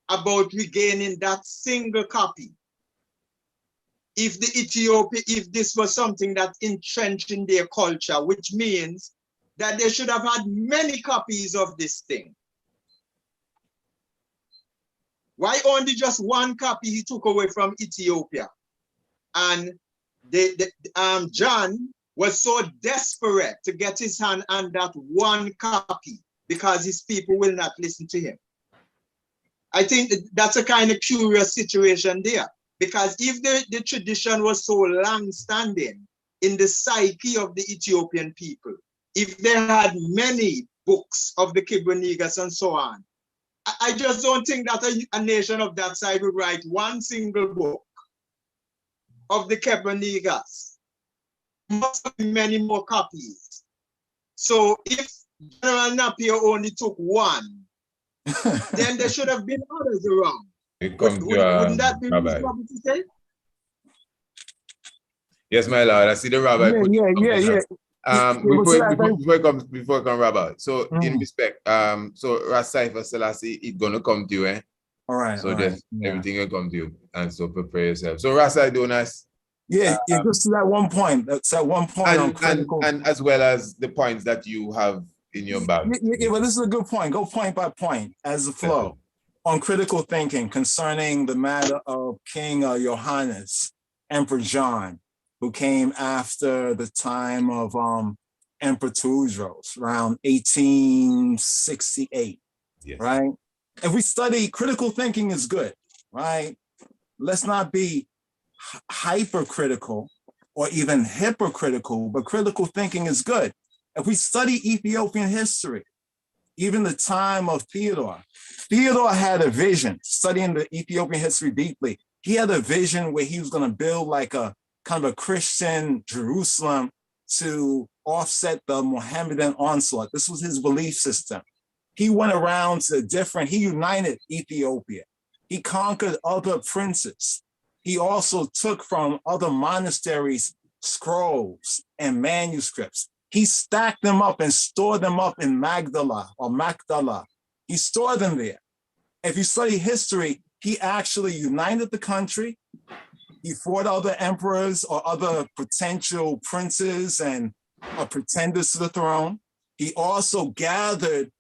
about regaining that single copy? If this was something that's entrenched in their culture, which means that they should have had many copies of this thing. Why only just one copy he took away from Ethiopia? And John was so desperate to get his hand on that one copy because his people will not listen to him. I think that's a kind of curious situation there, because if the tradition was so long-standing in the psyche of the Ethiopian people, if they had many books of the Kebra Nagast and so on, I just don't think that a nation of that size would write one single book of the Kebra Nagast. Must be many more copies. So if General Napier only took one, then there should have been others around. Wouldn't that be reasonable to say? Yes, my lord. I see the rabbi. Before I come, rabbi. So in respect, so Rasta Selassie, it's gonna come to you, eh? All right. So everything will come to you, and so prepare yourself. So Rasta Donas. Yeah, just to that one point. That's that one point on critical. And as well as the points that you have in your bag. Yeah, but this is a good point. Go point by point as a flow on critical thinking concerning the matter of King Johannes, Emperor John, who came after the time of Emperor Tewodros, around 1868, right? If we study critical thinking is good, right? Let's not be hypercritical or even hypocritical, but critical thinking is good. If we study Ethiopian history, even the time of Theodore had a vision, studying the Ethiopian history deeply. He had a vision where he was going to build like a kind of a Christian Jerusalem to offset the Mohammedan onslaught. This was his belief system. He went around to he united Ethiopia. He conquered other princes. He also took from other monasteries scrolls and manuscripts. He stacked them up and stored them up in Magdala. He stored them there. If you study history, he actually united the country. He fought other emperors or other potential princes and pretenders to the throne. He also gathered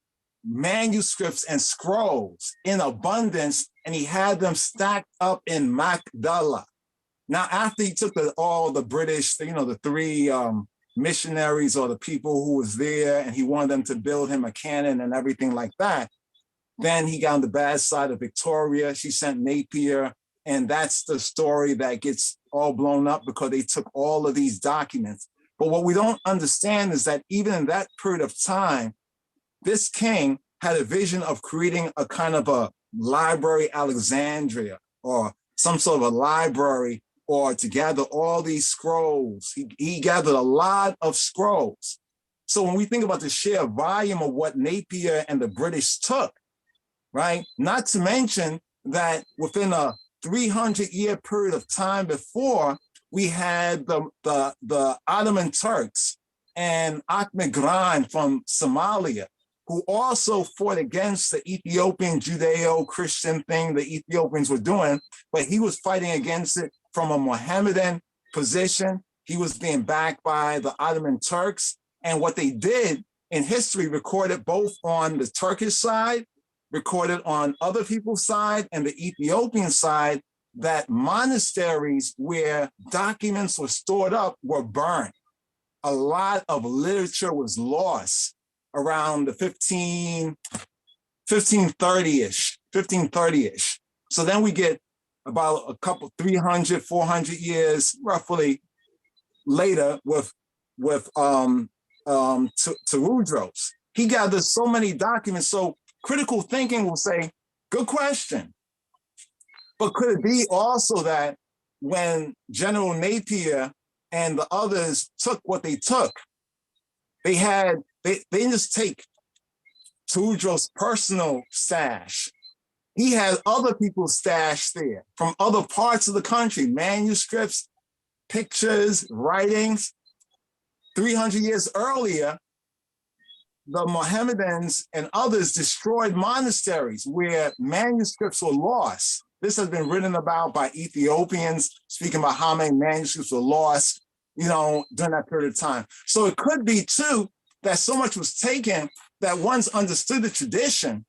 manuscripts and scrolls in abundance, and he had them stacked up in Magdala. Now, after he took all the British, the three missionaries or the people who was there, and he wanted them to build him a cannon and everything like that, then he got on the bad side of Victoria. She sent Napier, and that's the story that gets all blown up because they took all of these documents. But what we don't understand is that even in that period of time, this king had a vision of creating a kind of a library Alexandria, or some sort of a library, or to gather all these scrolls. He gathered a lot of scrolls. So when we think about the sheer volume of what Napier and the British took, right? Not to mention that within a 300-year period of time before, we had the Ottoman Turks and Ahmed Gran from Somalia, who also fought against the Ethiopian Judeo-Christian thing the Ethiopians were doing, but he was fighting against it from a Mohammedan position. He was being backed by the Ottoman Turks. And what they did in history, recorded both on the Turkish side, recorded on other people's side, and the Ethiopian side, that monasteries where documents were stored up were burned. A lot of literature was lost around the 1530-ish. So then we get about a couple, 300, 400 years roughly later with Tewodros. He gathered so many documents. So critical thinking will say, good question. But could it be also that when General Napier and the others took what they took, they didn't just take Tewodros' personal stash. He had other people's stash there from other parts of the country, manuscripts, pictures, writings. 300 years earlier, the Mohammedans and others destroyed monasteries where manuscripts were lost. This has been written about by Ethiopians, speaking about how many manuscripts were lost, during that period of time. So it could be too that so much was taken that one's understood the tradition,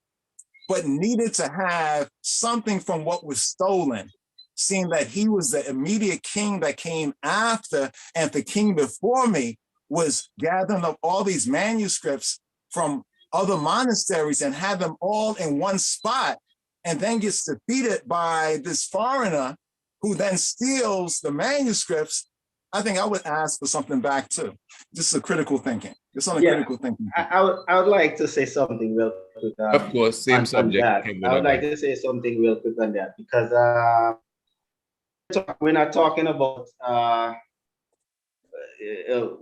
but needed to have something from what was stolen, seeing that he was the immediate king that came after, and the king before me was gathering up all these manuscripts from other monasteries and had them all in one spot, and then gets defeated by this foreigner who then steals the manuscripts. I think I would ask for something back too. Just a critical thinking. Just on a critical thinking. I would like to say something real quick. Of course, same subject. I would like to say something real quick on that, because we're not talking about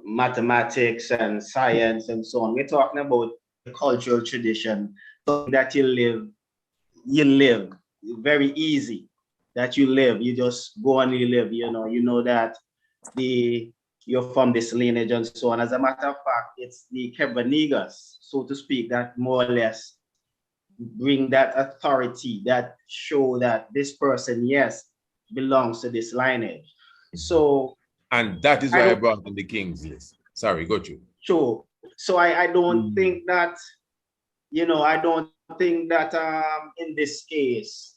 mathematics and science and so on. We're talking about the cultural tradition, something that you live very easy, that you live. You just go and you live. You know that you're from this lineage and so on. As a matter of fact, it's the Kebra Nagast, so to speak, that more or less bring that authority, that show that this person, yes, belongs to this lineage. So, and that is why I brought in the King's list. Sorry, go through. Sure. So I don't think that, I don't think that in this case,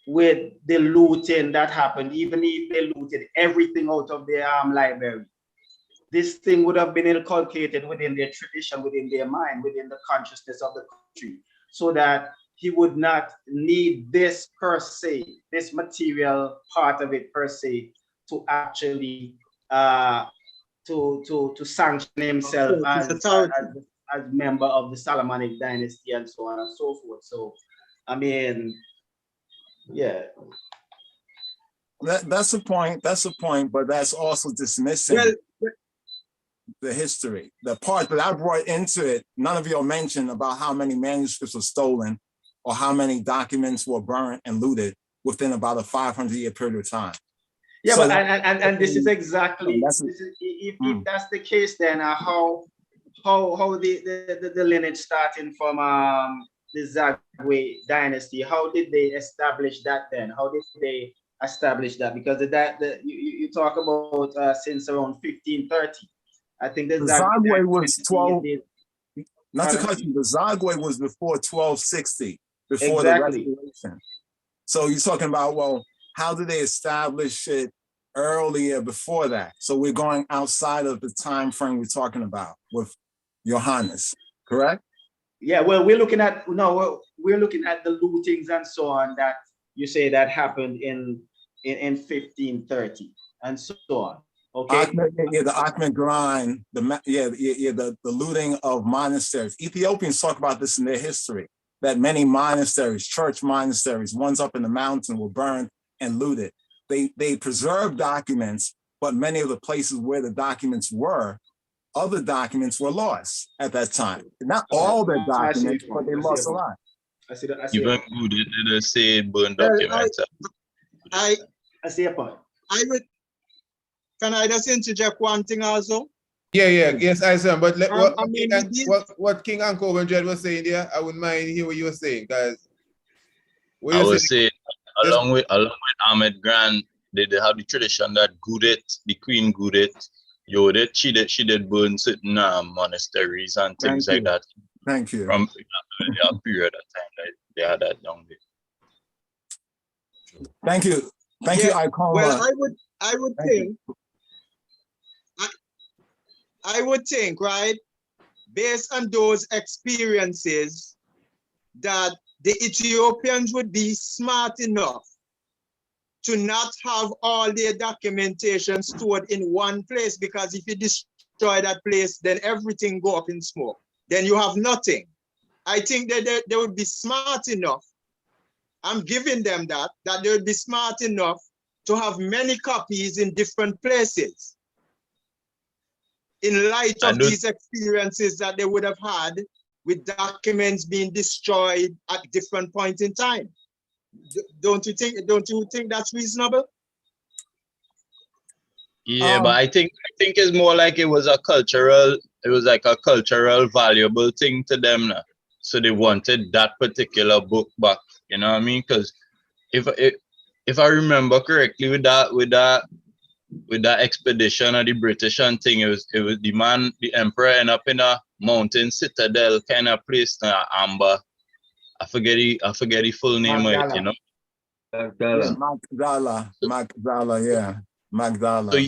with the looting that happened, even if they looted everything out of their library, this thing would have been inculcated within their tradition, within their mind, within the consciousness of the country, so that he would not need this per se, this material part of it per se, to actually to sanction himself as member of the Solomonic dynasty and so on and so forth. So, I mean, yeah. That's a point. That's a point, but that's also dismissing the history. The part that I brought into it, none of y'all mentioned about how many manuscripts were stolen or how many documents were burnt and looted within about a 500-year period of time. Yeah, so and this is exactly, if that's the case, then how the lineage starting from the Zagwe dynasty, how did they establish that then? How did they establish that? Because you talk about since around 1530. I think the Zagwe was Not to cut you, the Zagwe was before 1260, before Exactly. the restoration. So you're talking about, well, how did they establish it earlier before that? So we're going outside of the time frame we're talking about with Johannes, correct? Yeah, well, we're looking at we're looking at the lootings and so on that you say that happened in 1530 and so on. Okay. The Akhmet grind, the looting of monasteries. Ethiopians talk about this in their history, that many monasteries, church monasteries, ones up in the mountain were burned and looted. They preserved documents, but many of the places where the documents were, other documents were lost at that time. Not all the documents, but they lost a lot. I see that. Even good, they say burn documents. I see a point. Can I just interject one thing also? Yes, I see. But what King Uncle and Dread was saying there, I wouldn't mind hear what you were saying, guys. I was saying, along with Ahmed Grand, they have the tradition that the Queen Gudet, she did burn certain monasteries and things like that. Thank you. From a period of time that they had that down there. Thank you. Thank you, Icon. Well, I would think, right, based on those experiences, that the Ethiopians would be smart enough to not have all their documentation stored in one place, because if you destroy that place, then everything go up in smoke. Then you have nothing. I think that they would be smart enough. I'm giving them that they would be smart enough to have many copies in different places, in light of these experiences that they would have had with documents being destroyed at different points in time. Don't you think that's reasonable? Yeah, but I think it's more like it was a cultural valuable thing to them now. So they wanted that particular book back. You know what I mean? Because if I remember correctly, with that expedition of the British and thing, it was the emperor ended up in a mountain citadel kind of place now, Amber. I forget the full name of it, you know. Magdala, yeah. Magdala. So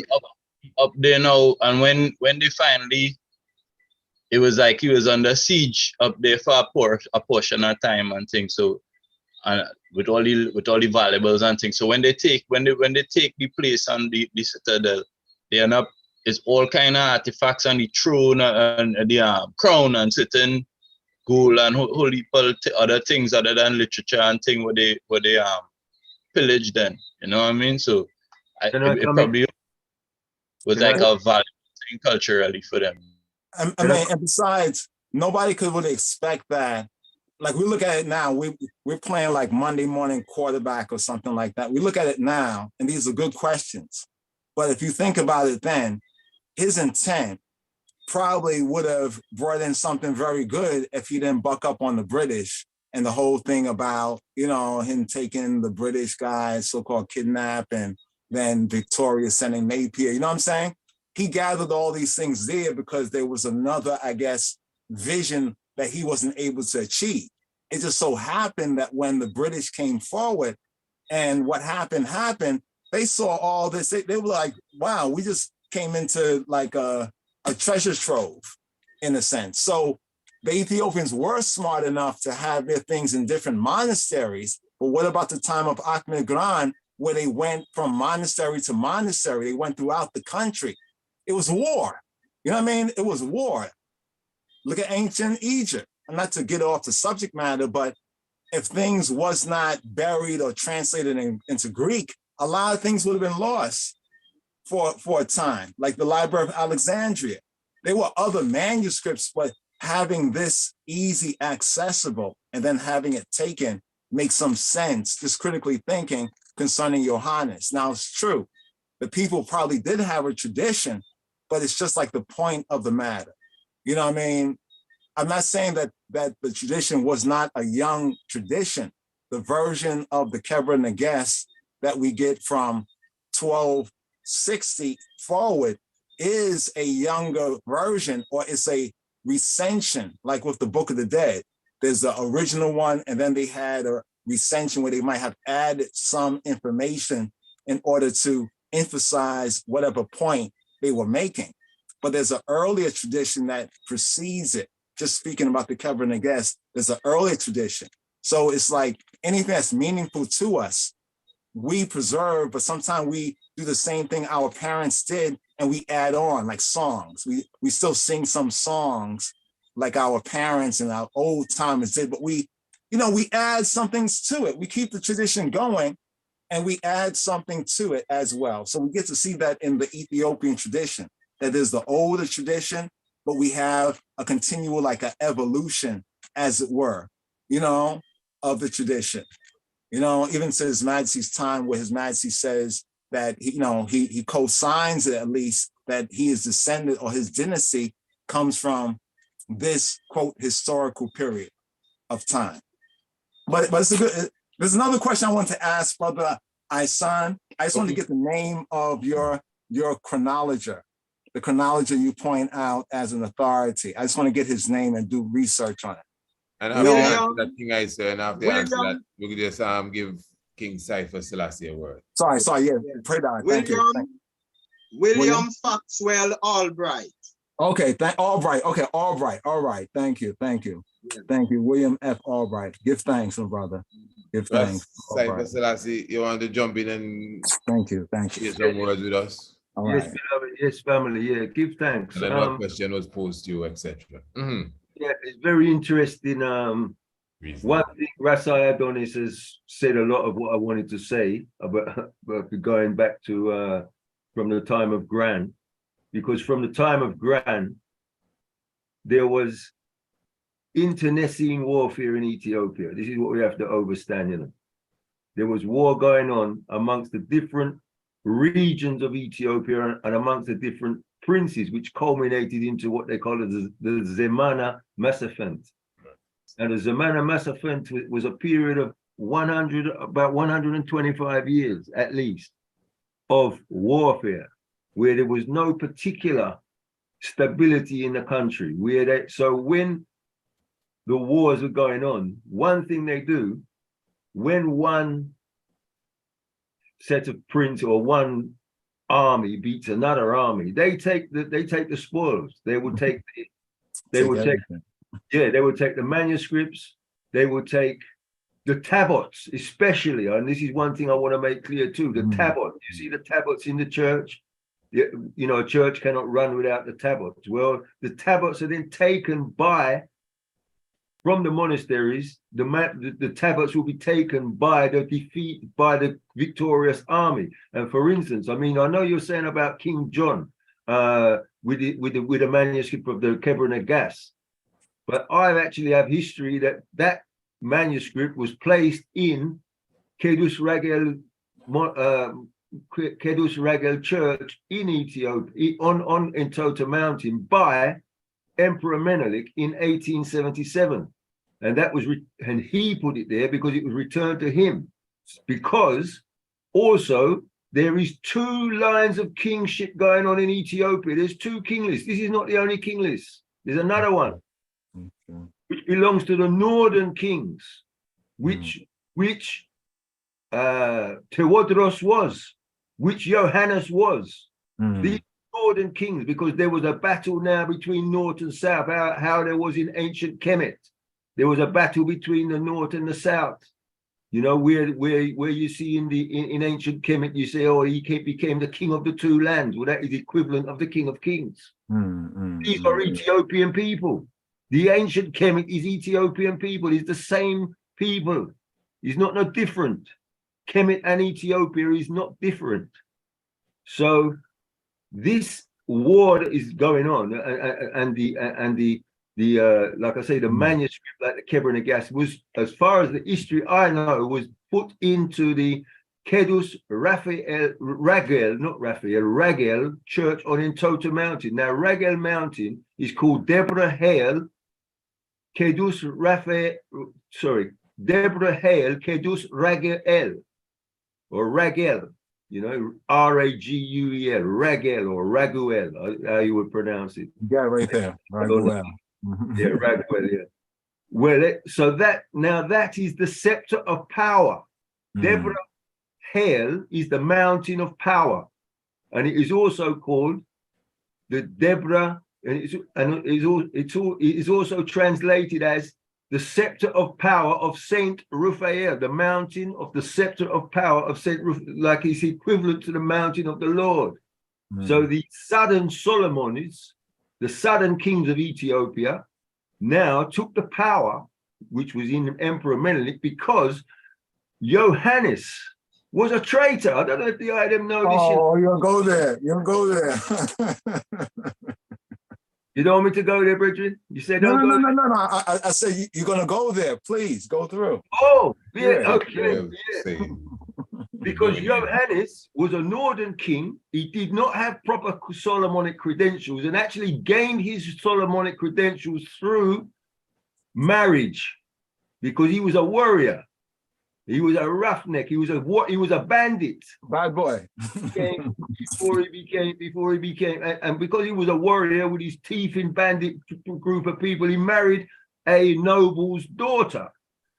up there now, and when they finally, it was like he was under siege up there for a portion of time and things. So with all the valuables and things. So when they take the place on the citadel, they end up, it's all kind of artifacts on the throne and the crown and certain gold and whole heap of other things other than literature and thing where they pillaged then. You know what I mean? So it probably was like a valuable thing culturally for them. I mean, and besides, nobody could really expect that. Like we look at it now, we're playing like Monday morning quarterback or something like that. We look at it now, and these are good questions. But if you think about it then, his intent probably would have brought in something very good if he didn't buck up on the British and the whole thing about, him taking the British guy, so-called kidnap, and then Victoria sending Napier, you know what I'm saying? He gathered all these things there because there was another, I guess, vision that he wasn't able to achieve. It just so happened that when the British came forward and what happened, they saw all this. They were like, wow, we just came into like a treasure trove in a sense. So the Ethiopians were smart enough to have their things in different monasteries. But what about the time of Akhmet Gran, where they went from monastery to monastery? They went throughout the country. It was war. You know what I mean? It was war. Look at ancient Egypt. And not to get off the subject matter, but if things was not buried or translated into Greek, a lot of things would have been lost for a time, like the Library of Alexandria. There were other manuscripts, but having this easy accessible and then having it taken makes some sense, just critically thinking concerning Johannes. Now, it's true. The people probably did have a tradition, but it's just like the point of the matter. You know what I mean? I'm not saying that the tradition was not a young tradition. The version of the Kebra Nagast that we get from 1260 forward is a younger version, or it's a recension, like with the Book of the Dead. There's the original one, and then they had a recension where they might have added some information in order to emphasize whatever point they were making. But there's an earlier tradition that precedes it. Just speaking about the Kebra Nagast, there's an earlier tradition. So it's like anything that's meaningful to us, we preserve, but sometimes we do the same thing our parents did and we add on, like songs. We still sing some songs like our parents and our old timers did, but we add some things to it. We keep the tradition going and we add something to it as well. So we get to see that in the Ethiopian tradition, that there's the older tradition, but we have a continual, like an evolution, as it were, of the tradition. Even to His Majesty's time, where His Majesty says that he co-signs it, at least, that he is descended, or his dynasty comes from this, quote, historical period of time. But it's a good. There's another question I want to ask, Brother Isan. I just want to get the name of your chronologer, the chronologer you point out as an authority. I just want to get his name and do research on it. And after that, King Isa, and after that, we could just give King Cypher Selassie a word. Sorry, yeah. Pray down. Thank you. William Foxwell Albright. Okay, Albright. Okay, Albright. All right. Thank you. Yeah. Thank you, William F. Albright. Give thanks, my brother. Give thanks. Cypher Selassie, you want to jump in and thank you. Share some words with us? All right. Yes, family. Yeah, give thanks. And then what question was posed to you, etc. Yeah, it's very interesting. One thing Rasai Adonis has said a lot of what I wanted to say about going back to from the time of Gran, because from the time of Gran, there was internecine warfare in Ethiopia. This is what we have to understand. There was war going on amongst the different regions of Ethiopia and amongst the different princes, which culminated into what they call the Zemana Massafent. And the Zemana Massafent was a period of about 125 years at least of warfare, where there was no particular stability in the country. So when the wars are going on, one thing they do, when one set of prince or one army beats another army, they take the spoils. They would take the manuscripts, they would take the tabots, especially, and this is one thing I want to make clear too, the tabot. You see the tabots in the church? A church cannot run without the tabots. Well, the tabots are then taken from the monasteries. The tabots will be taken by the victorious army. And for instance, I know you're saying about King John with the manuscript of the Kebra Nagast, but I actually have history that manuscript was placed in Kedus Ragel Church in Ethiopia on Entota Mountain by Emperor Menelik in 1877, and and he put it there because it was returned to him. Because also there is 2 lines of kingship going on in Ethiopia. There's 2 king lists. This is not the only king list. There's another one which belongs to the northern kings, which Teodros was, which Johannes was. These northern kings, because there was a battle now between north and south, how there was in ancient Kemet. There was a battle between the north and the south. Where you see in ancient Kemet, you say, oh, he became the king of the 2 lands. Well, that is equivalent of the king of kings. These are Ethiopian people. The ancient Kemet is Ethiopian people. It's the same people. It's not no different. Kemet and Ethiopia is not different. So this war that is going on, and the like I say, the manuscript, like the Kebra Nagast, was, as far as the history I know, was put into the Kedus Ragel Church on Entota Mountain. Now, Ragel Mountain is called Debra Hale Kedus Kedus Ragel, or Ragel, Raguel, Ragel, or Raguel, how you would pronounce it. You got it right there, Raguel. Yeah, Ragwell, yeah. Well, so that is the scepter of power. Deborah Hale is the mountain of power, and it is also called the Deborah, and it is also translated as the scepter of power of Saint Raphael, the mountain of the scepter of power of Saint Raphael, like it's equivalent to the mountain of the Lord. So the southern Solomonids, the southern kings of Ethiopia, now took the power which was in Emperor Menelik because Johannes was a traitor. I don't know if the item know this. Oh, you'll go there. You'll go there. You don't want me to go there, Bridget? You said No. I I said you're gonna go there. Please go through. Oh, yeah, Yeah. okay. Yeah. Because Johannes was a northern king. He did not have proper Solomonic credentials and actually gained his Solomonic credentials through marriage because he was a warrior. He was a roughneck. He was a bandit. Bad boy. before he became, and because he was a warrior with his teeth in bandit group of people, he married a noble's daughter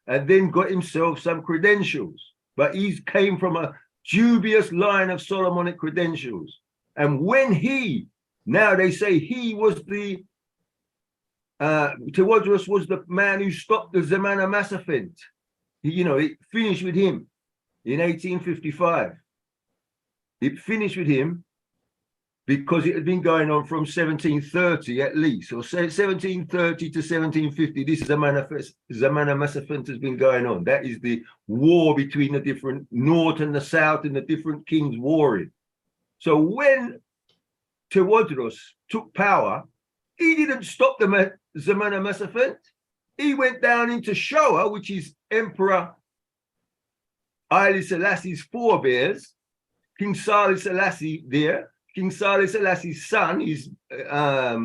and then got himself some credentials. But he came from a dubious line of Solomonic credentials. And when now they say he was the, Tewodros was the man who stopped the Zemana Massafent. It finished with him in 1855. It finished with him because it had been going on from 1730 at least, or 1730 to 1750. This Zemana Massafent has been going on. That is the war between the different north and the south and the different kings warring. So when Tewodros took power, he didn't stop the Zemana Massafent. He went down into Showa, which is Emperor Haile Selassie's forebears, King Saleh Selassie there. King Saleh Selassie's son is, I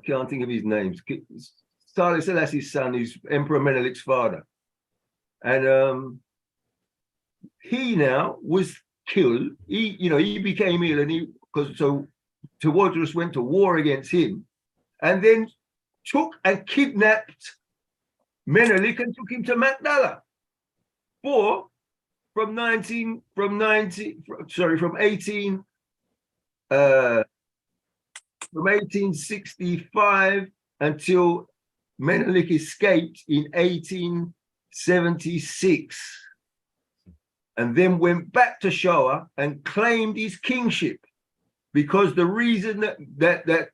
can't think of his names. Saleh Selassie's son is Emperor Menelik's father. And he now was killed. He became ill, and so Tewodros went to war against him. And then took and kidnapped Menelik and took him to Magdala from 1865 until Menelik escaped in 1876, and then went back to Showa and claimed his kingship, because the reason that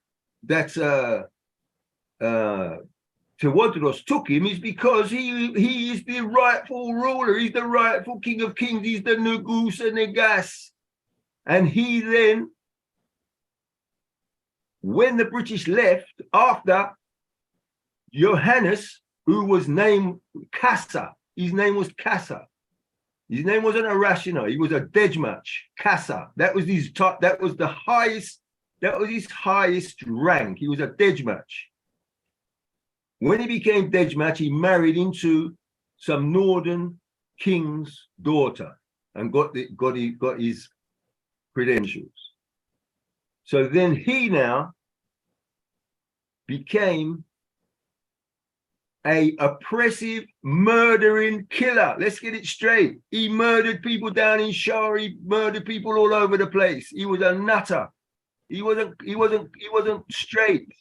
Tewodros took him is because he is the rightful ruler. He's the rightful king of kings. He's the Negast. And he then, when the British left, after Johannes, who was named Kassa, his name was Kassa. His name wasn't Arashina. He was a Dejmach, Kassa. That was his top. That was the highest. That was his highest rank. He was a Dejmach. When he became Dejmach, he married into some northern king's daughter and got his credentials. So then he now became a oppressive, murdering killer. Let's get it straight. He murdered people down in Shah. He murdered people all over the place. He was a nutter. He wasn't straight.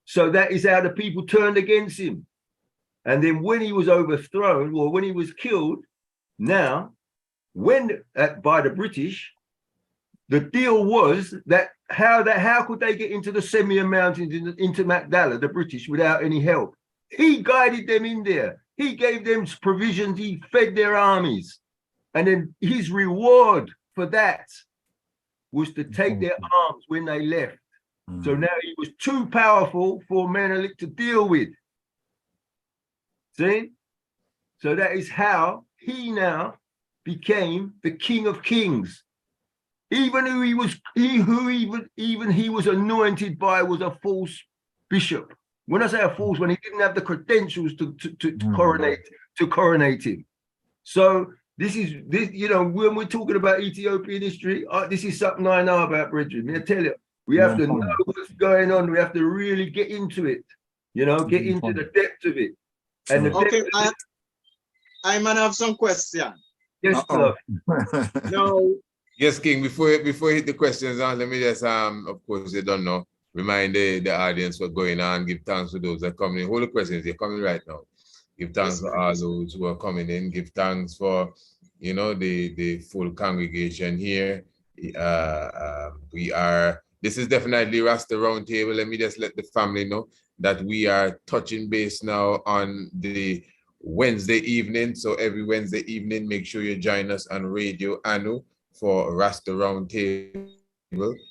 So that is how the people turned against him. And then when he was overthrown, or when he was killed, now, by the British, the deal was that how could they get into the Semir Mountains, into Magdala, the British, without any help? He guided them in there. He gave them provisions. He fed their armies. And then his reward for that was to take their arms when they left. So now he was too powerful for Menelik to deal with. See? So that is how he now became the King of Kings. Even who he was anointed by was a false bishop. When I say a false one, he didn't have the credentials to coronate him. So this, when we're talking about Ethiopian history, this is something I know about, brethren. I tell you, We have to know what's going on. We have to really get into it, you know, get into the depth of it. And okay, I might have some question. Yes, sir. No. Yes, King, before you hit the questions, let me just, of course, they don't know, remind the audience what's going on, give thanks to those that are coming in. Hold the questions, they're coming right now. Give thanks for all those who are coming in. Give thanks for, you know, the full congregation here. This is definitely Rasta Roundtable. Let me just let the family know that we are touching base now on the Wednesday evening. So every Wednesday evening, make sure you join us on Radio Anu for Rasta Roundtable.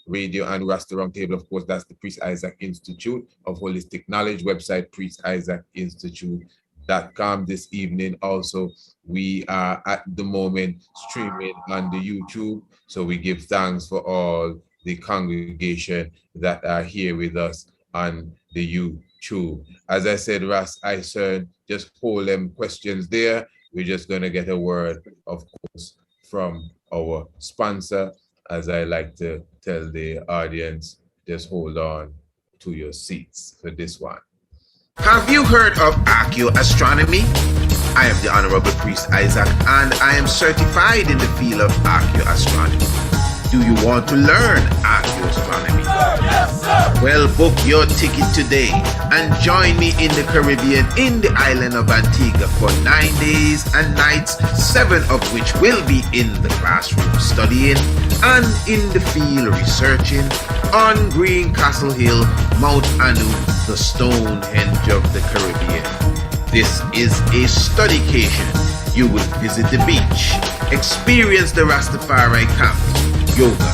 Radio and Rasta Roundtable, of course, that's the Priest Isaac Institute of Holistic Knowledge website, priestisaacInstitute.com. This evening also, we are at the moment streaming on the YouTube. So we give thanks for all the congregation that are here with us on the YouTube. As I said, Ras, I said, just hold them questions there. We're just going to get a word, of course, from our sponsor. As I like to tell the audience, just hold on to your seats for this one. Have you heard of archaeoastronomy? I am the Honorable Priest Isaac, and I am certified in the field of archaeoastronomy. Do you want to learn archaeoastronomy? Yes, sir. Well, book your ticket today and join me in the Caribbean in the island of Antigua for 9 days and nights, 7 of which will be in the classroom studying and in the field researching on Green Castle Hill, Mount Anu, the Stonehenge of the Caribbean. This is a studycation. You will visit the beach, experience the Rastafari camps, yoga,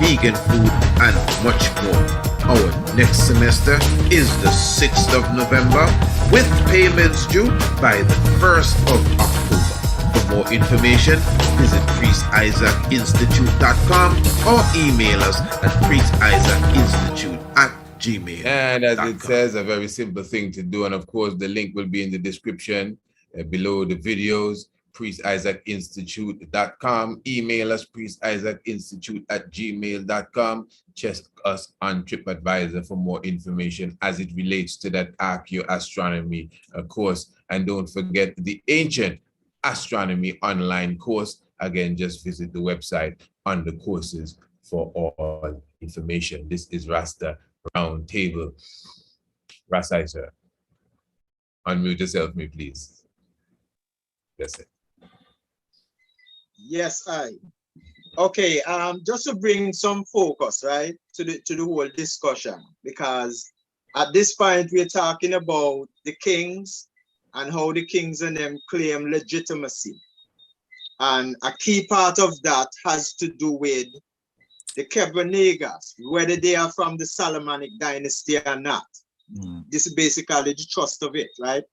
vegan food, and much more. Our next semester is the 6th of November, with payments due by the 1st of October. For more information, visit priestisaacInstitute.com or email us at priestisaacInstitute@gmail.com. And as it says, a very simple thing to do. And of course, the link will be in the description below the videos. priestisaacInstitute.com. Email us, priestisaacInstitute@gmail.com. Check us on TripAdvisor for more information as it relates to that archaeoastronomy course. And don't forget the ancient astronomy online course. Again, just visit the website on the courses for all information. This is Rasta Roundtable. Rasta, sir. Unmute yourself, me, please. That's it. Yes, okay, just to bring some focus, right, to the whole discussion, because at this point we're talking about the kings and how the kings and them claim legitimacy. And a key part of that has to do with the Kebra Nagast, whether they are from the Solomonic dynasty or not. This is basically the trust of it, right?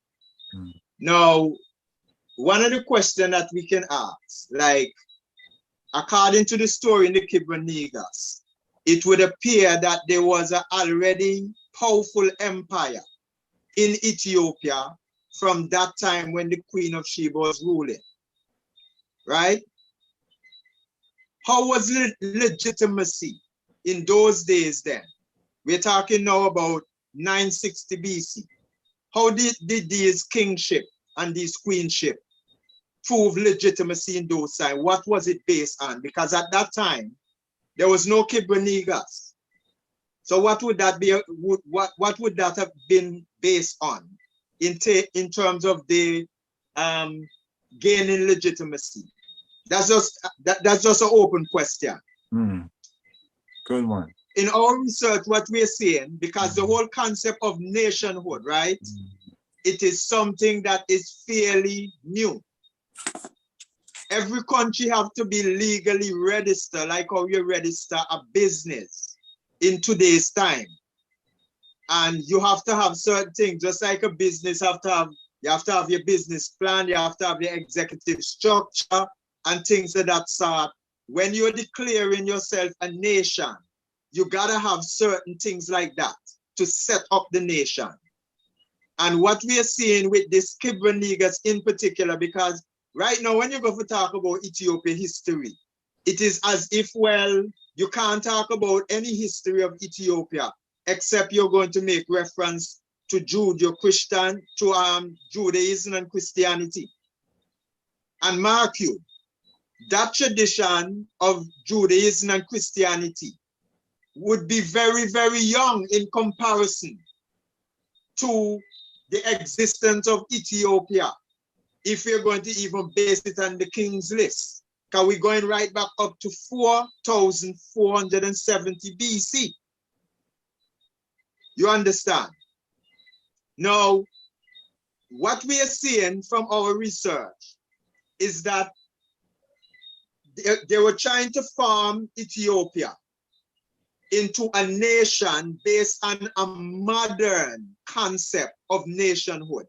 Now, one of the questions that we can ask, like, according to the story in the Kebra Nagast, it would appear that there was an already powerful empire in Ethiopia from that time when the Queen of Sheba was ruling, right? How was legitimacy in those days then? We're talking now about 960 BC. How did these kingship and these queenship prove legitimacy in those times? What was it based on? Because at that time, there was no Kebra Nagast. So what would that be? What would that have been based on in terms of the gaining legitimacy? That's just an open question. Good one. In our research, what we're seeing, because the whole concept of nationhood, right? It is something that is fairly new. Every country have to be legally registered, like how you register a business in today's time. And you have to have certain things, just like a business you have to have your business plan, you have to have your executive structure and things of that sort. When you're declaring yourself a nation, you gotta have certain things like that to set up the nation. And what we are seeing with this Kebra Nagast in particular, because right now when you go to talk about Ethiopian history, it is as if, well, you can't talk about any history of Ethiopia except you're going to make reference to Judaism and Christianity. And mark you, that tradition of Judaism and Christianity would be very, very young in comparison to the existence of Ethiopia, if we're going to even base it on the King's List. Because we're going right back up to 4,470 BC. You understand? Now, what we are seeing from our research is that they were trying to form Ethiopia into a nation based on a modern concept of nationhood.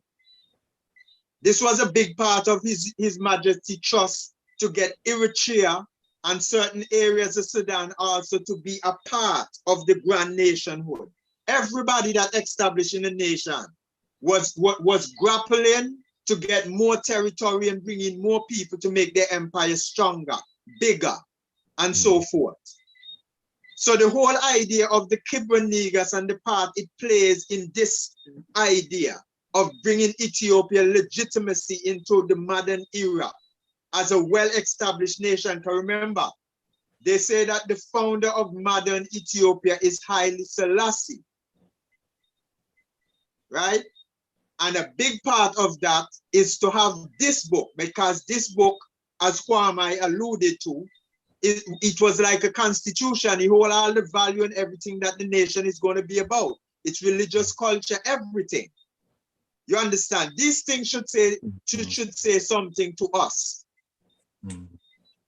This was a big part of His Majesty trust to get Eritrea and certain areas of Sudan also to be a part of the grand nationhood. Everybody that established in the nation was grappling to get more territory and bring in more people to make their empire stronger, bigger, and so forth. So the whole idea of the Kebra Nagast and the part it plays in this idea of bringing Ethiopia legitimacy into the modern era as a well-established nation. Because remember, they say that the founder of modern Ethiopia is Haile Selassie, right? And a big part of that is to have this book, because this book, as Kwame alluded to, it was like a constitution. It holds all the value and everything that the nation is going to be about. It's religious, culture, everything. You understand? These things should say something to us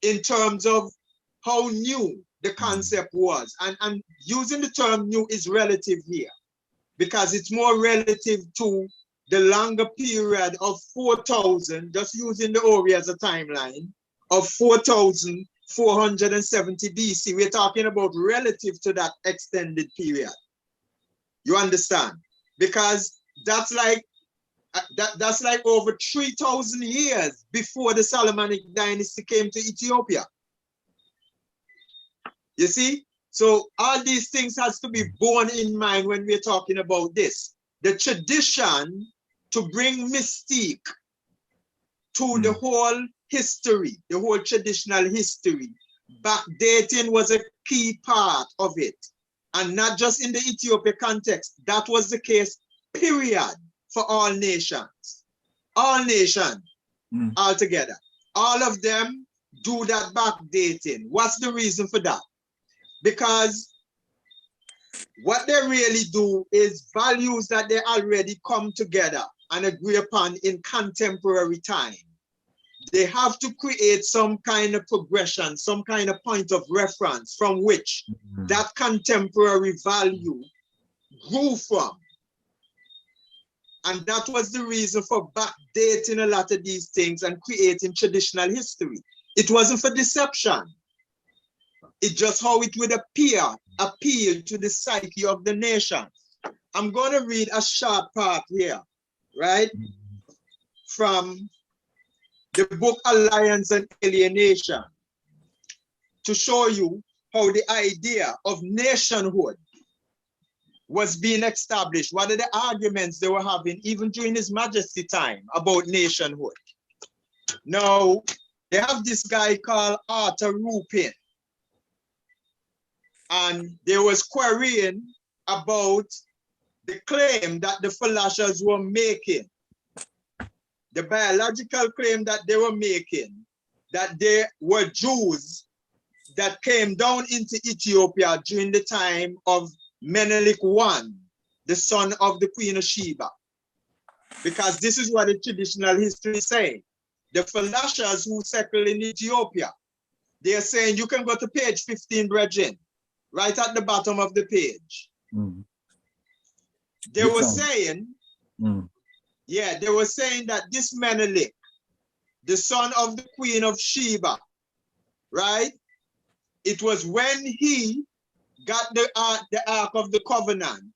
in terms of how new the concept was. And using the term new is relative here, because it's more relative to the longer period of 4,000, just using the Ori as a timeline, of 4,470 BC. We're talking about relative to that extended period. You understand? Because that's like over 3,000 years before the Solomonic dynasty came to Ethiopia. You see? So all these things has to be borne in mind when we're talking about this. The tradition to bring mystique to the whole history, the whole traditional history, backdating was a key part of it. And not just in the Ethiopia context, that was the case, period, for all nations. All nations, altogether. All of them do that backdating. What's the reason for that? Because what they really do is values that they already come together and agree upon in contemporary time. They have to create some kind of progression, some kind of point of reference from which that contemporary value grew from. And that was the reason for backdating a lot of these things and creating traditional history. It wasn't for deception. It's just how it would appeal to the psyche of the nation. I'm going to read a short part here, right? From the book Alliance and Alienation, to show you how the idea of nationhood was being established. What are the arguments they were having even during His Majesty time about nationhood? Now, they have this guy called Arthur Rupin, and they was querying about the claim that the Falashas were making, the biological claim that they were making, that they were Jews that came down into Ethiopia during the time of Menelik I, the son of the Queen of Sheba. Because this is what the traditional history is saying. The Falashas who settled in Ethiopia, they are saying, you can go to page 15, brethren, right at the bottom of the page. They were saying, they were saying that this Menelik, the son of the Queen of Sheba, right? It was when he got the Ark of the Covenant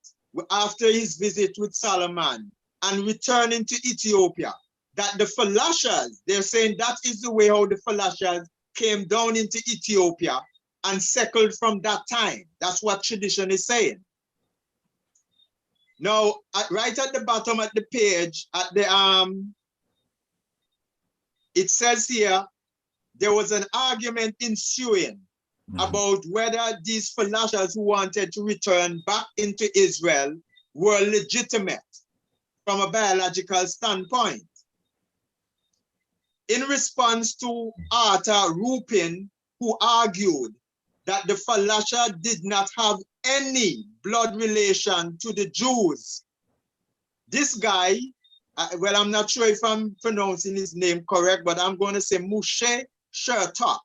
after his visit with Solomon and returning to Ethiopia, that the Falashas, they're saying that is the way how the Falashas came down into Ethiopia and settled from that time. That's what tradition is saying. Now, right at the bottom of the page, at the it says here, there was an argument ensuing about whether these Falashas who wanted to return back into Israel were legitimate from a biological standpoint. In response to Arthur Rupin, who argued that the Falasha did not have any blood relation to the Jews. This guy, well, I'm not sure if I'm pronouncing his name correct, but I'm going to say Moshe Shertok,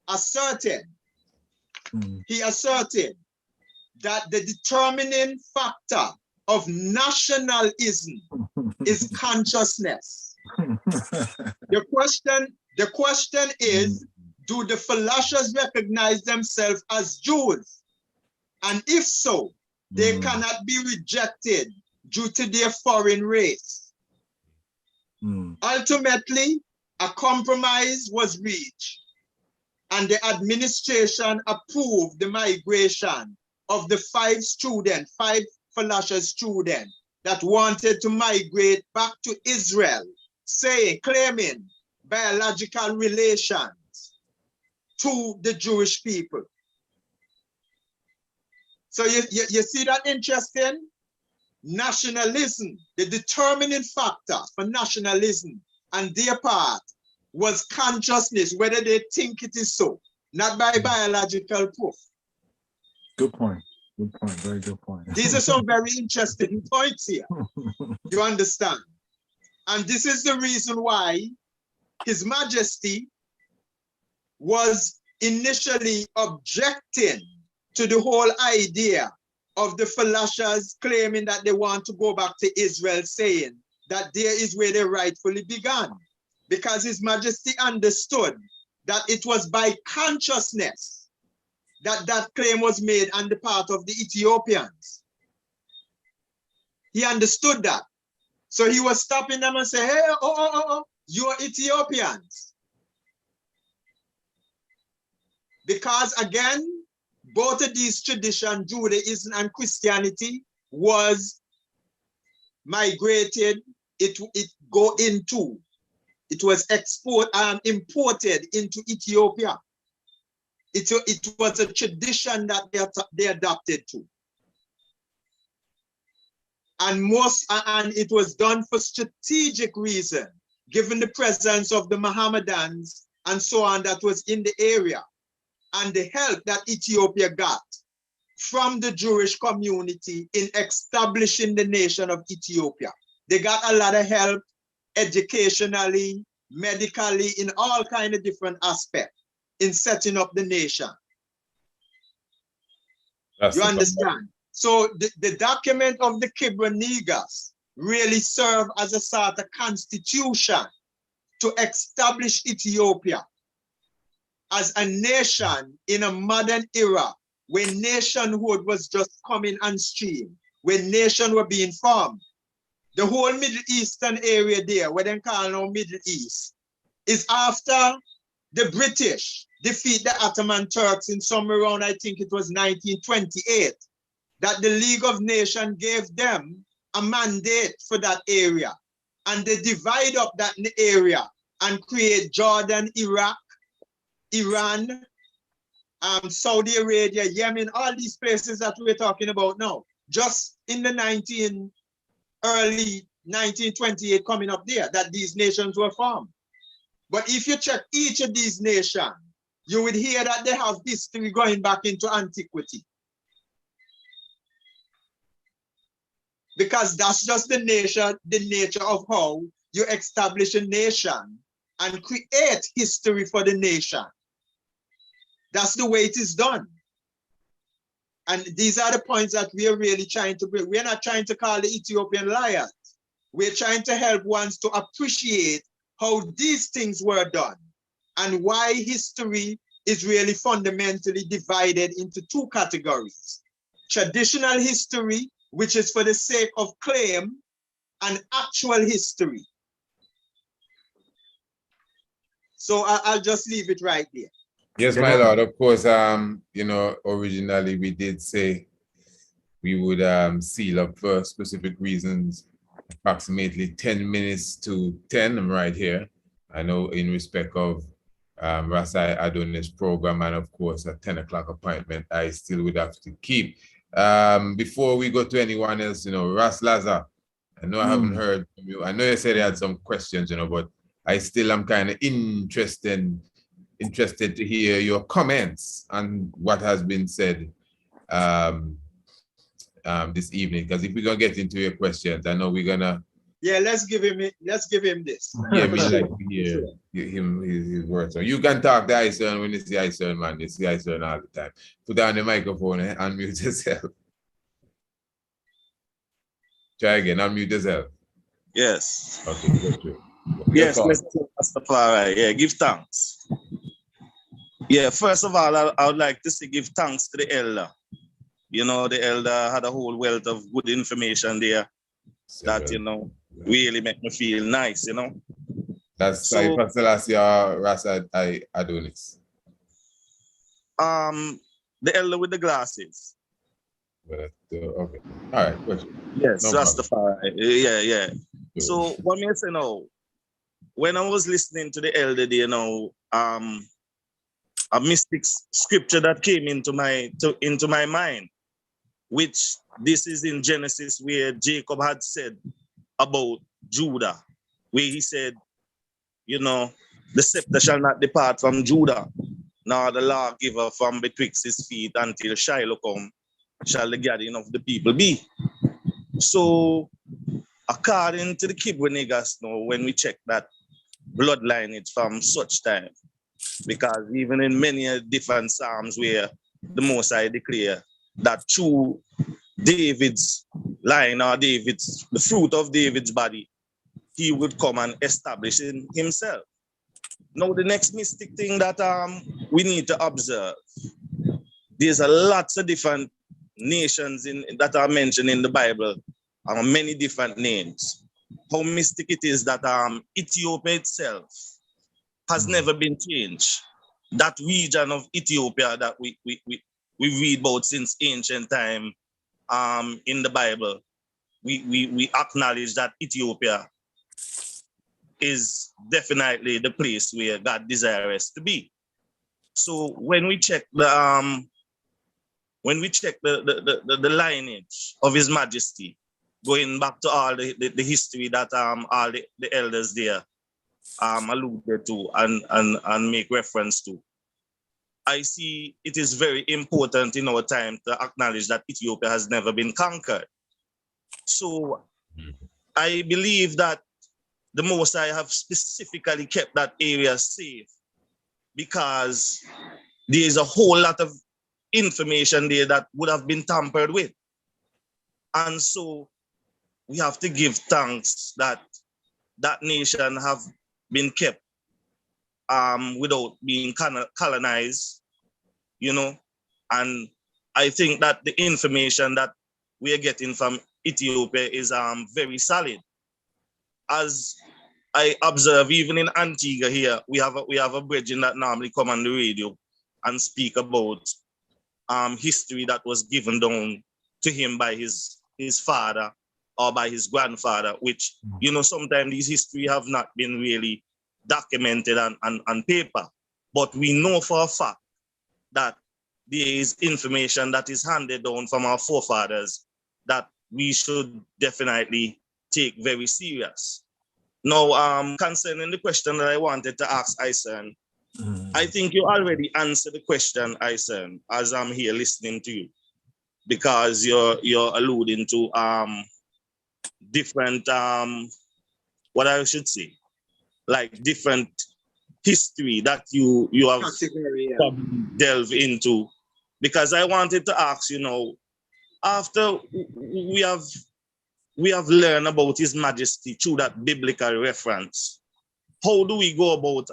asserted, he asserted that the determining factor of nationalism is consciousness. The question is, do the Falashas recognize themselves as Jews? And if so, they cannot be rejected due to their foreign race. Ultimately, a compromise was reached, and the administration approved the migration of the five Falasha students that wanted to migrate back to Israel, claiming biological relations to the Jewish people. So you see that interesting? Nationalism, the determining factor for nationalism on their part was consciousness, whether they think it is so, not by biological proof. Good point. Good point. Very good point. These are some very interesting points here. You understand? And this is the reason why His Majesty was initially objecting to the whole idea of the Falashas claiming that they want to go back to Israel, saying that there is where they rightfully began. Because His Majesty understood that it was by consciousness that that claim was made on the part of the Ethiopians. He understood that. So he was stopping them and saying, hey, you're Ethiopians. Because again, both of these traditions, Judaism and Christianity, was migrated, it was imported into Ethiopia. It was a tradition that they adopted to. And it was done for strategic reason, given the presence of the Mohammedans and so on that was in the area, and the help that Ethiopia got from the Jewish community in establishing the nation of Ethiopia. They got a lot of help educationally, medically, in all kinds of different aspects in setting up the nation. You understand? So the document of the Kebra Nagast really served as a sort of constitution to establish Ethiopia as a nation in a modern era when nationhood was just coming on stream, when nations were being formed. The whole Middle Eastern area there, what they call now Middle East, is after the British defeat the Ottoman Turks in somewhere around, I think it was 1928, that the League of Nations gave them a mandate for that area. And they divide up that area and create Jordan, Iraq, Iran, Saudi Arabia, Yemen, all these places that we're talking about now, just in the early 1928 coming up there, that these nations were formed. But if you check each of these nations, you would hear that they have history going back into antiquity. Because that's just the nature of how you establish a nation and create history for the nation. That's the way it is done. And these are the points that we are really trying to bring. We're not trying to call the Ethiopian liars. We're trying to help ones to appreciate how these things were done and why history is really fundamentally divided into two categories. Traditional history, which is for the sake of claim, and actual history. So I'll just leave it right there. Yes, my lord. Of course, you know, originally we did say we would seal up for specific reasons, approximately 10 minutes to 10. I'm right here. I know in respect of Rasta Adonis program and of course a 10 o'clock appointment, I still would have to keep. Before we go to anyone else, you know, Ras Laza, I know I haven't heard from you. I know you said you had some questions, you know, but I still am kind of interested to hear your comments on what has been said this evening. Because if we're gonna get into your questions, I know we're gonna. Yeah, let's give him this. Yeah, we like to hear his words. So you can talk to Ison when it's the Ison, man. It's the Ison all the time. Put down the microphone and unmute yourself. Try again, unmute yourself. Yes. Okay, good. Yes, Mr. Rastafari. Yeah, give thanks. Yeah, first of all, I would like to say give thanks to the elder. You know, the elder had a whole wealth of good information there that, you know, really make me feel nice, you know. That's so, Pastor Lassia Rasta Adonis. The elder with the glasses. But, okay. All right, question. Yes, No Rastafari. Yeah. Good. So what me say now, when I was listening to the elder, you know, a mystic scripture that came into my mind, which this is in Genesis where Jacob had said about Judah, where he said, you know, the scepter shall not depart from Judah, nor the lawgiver from betwixt his feet until Shiloh come, shall the gathering of the people be. So, according to the Kebra Nagast, now, when we check that bloodline, it's from such time, because even in many different Psalms where the Most High declare that through David's line or the fruit of David's body, he would come and establish in himself. Now, the next mystic thing that we need to observe, there's a lots of different nations that are mentioned in the Bible, many different names. How mystic it is that Ethiopia itself has never been changed. That region of Ethiopia that we read about since ancient time in the Bible, we acknowledge that Ethiopia is definitely the place where God desires to be. So when we check the lineage of His Majesty, going back to all the history that all the elders there alluded to and make reference to, I see it is very important in our time to acknowledge that Ethiopia has never been conquered. So I believe that the Most High have specifically kept that area safe because there is a whole lot of information there that would have been tampered with. And so we have to give thanks that that nation have been kept without being colonized, you know. And I think that the information that we are getting from Ethiopia is very solid. As I observe, even in Antigua here, we have a brethren that normally come on the radio and speak about history that was given down to him by his father or by his grandfather, which, you know, sometimes these history have not been really documented on paper. But we know for a fact that there is information that is handed down from our forefathers that we should definitely take very serious. Now, concerning the question that I wanted to ask Ison, I think you already answered the question, Ison, as I'm here listening to you, because you're alluding to different what I should say, like different history that you have delved into. Because I wanted to ask, you know, after we have learned about His Majesty through that biblical reference, how do we go about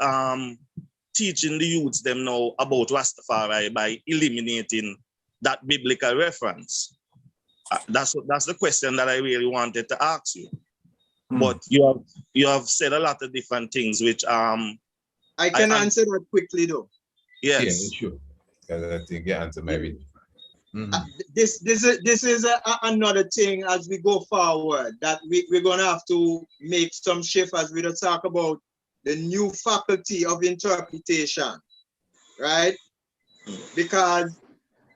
teaching the youths them now about Rastafari by eliminating that biblical reference? That's the question that I really wanted to ask you. But you have said a lot of different things which I can answer that quickly though. Yeah, Yes. sure. Because I think your answer might be. This is another thing as we go forward that we're gonna have to make some shift as we talk about the new faculty of interpretation, right? Because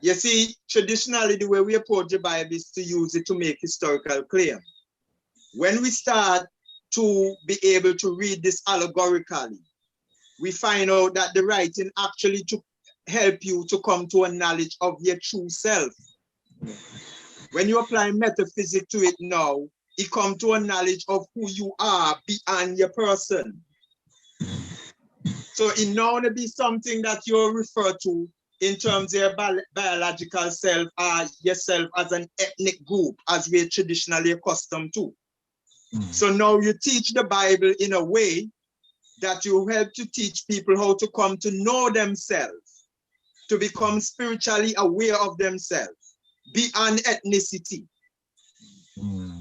you see, traditionally the way we approach the Bible is to use it to make historical claim. When we start to be able to read this allegorically, we find out that the writing actually to help you to come to a knowledge of your true self. When you apply metaphysics to it now, you come to a knowledge of who you are beyond your person. So it now to be something that you refer to in terms of your biological self or yourself as an ethnic group, as we're traditionally accustomed to. So now you teach the Bible in a way that you help to teach people how to come to know themselves, to become spiritually aware of themselves, beyond ethnicity.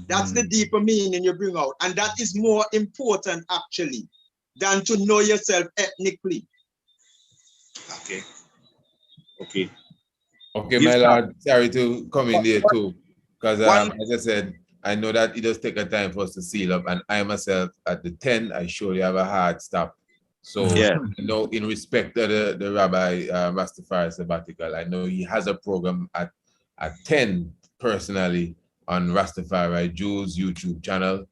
That's the deeper meaning you bring out. And that is more important, actually, than to know yourself ethnically. Okay. Okay. Okay, my lord, sorry to come in there too. Because as I said, I know that it does take a time for us to seal up. And I myself, at the 10, I surely have a hard stop. So, Yeah. you know, in respect to the Rabbi Rastafari sabbatical, I know he has a program at 10 personally on Rastafari Jews YouTube channel,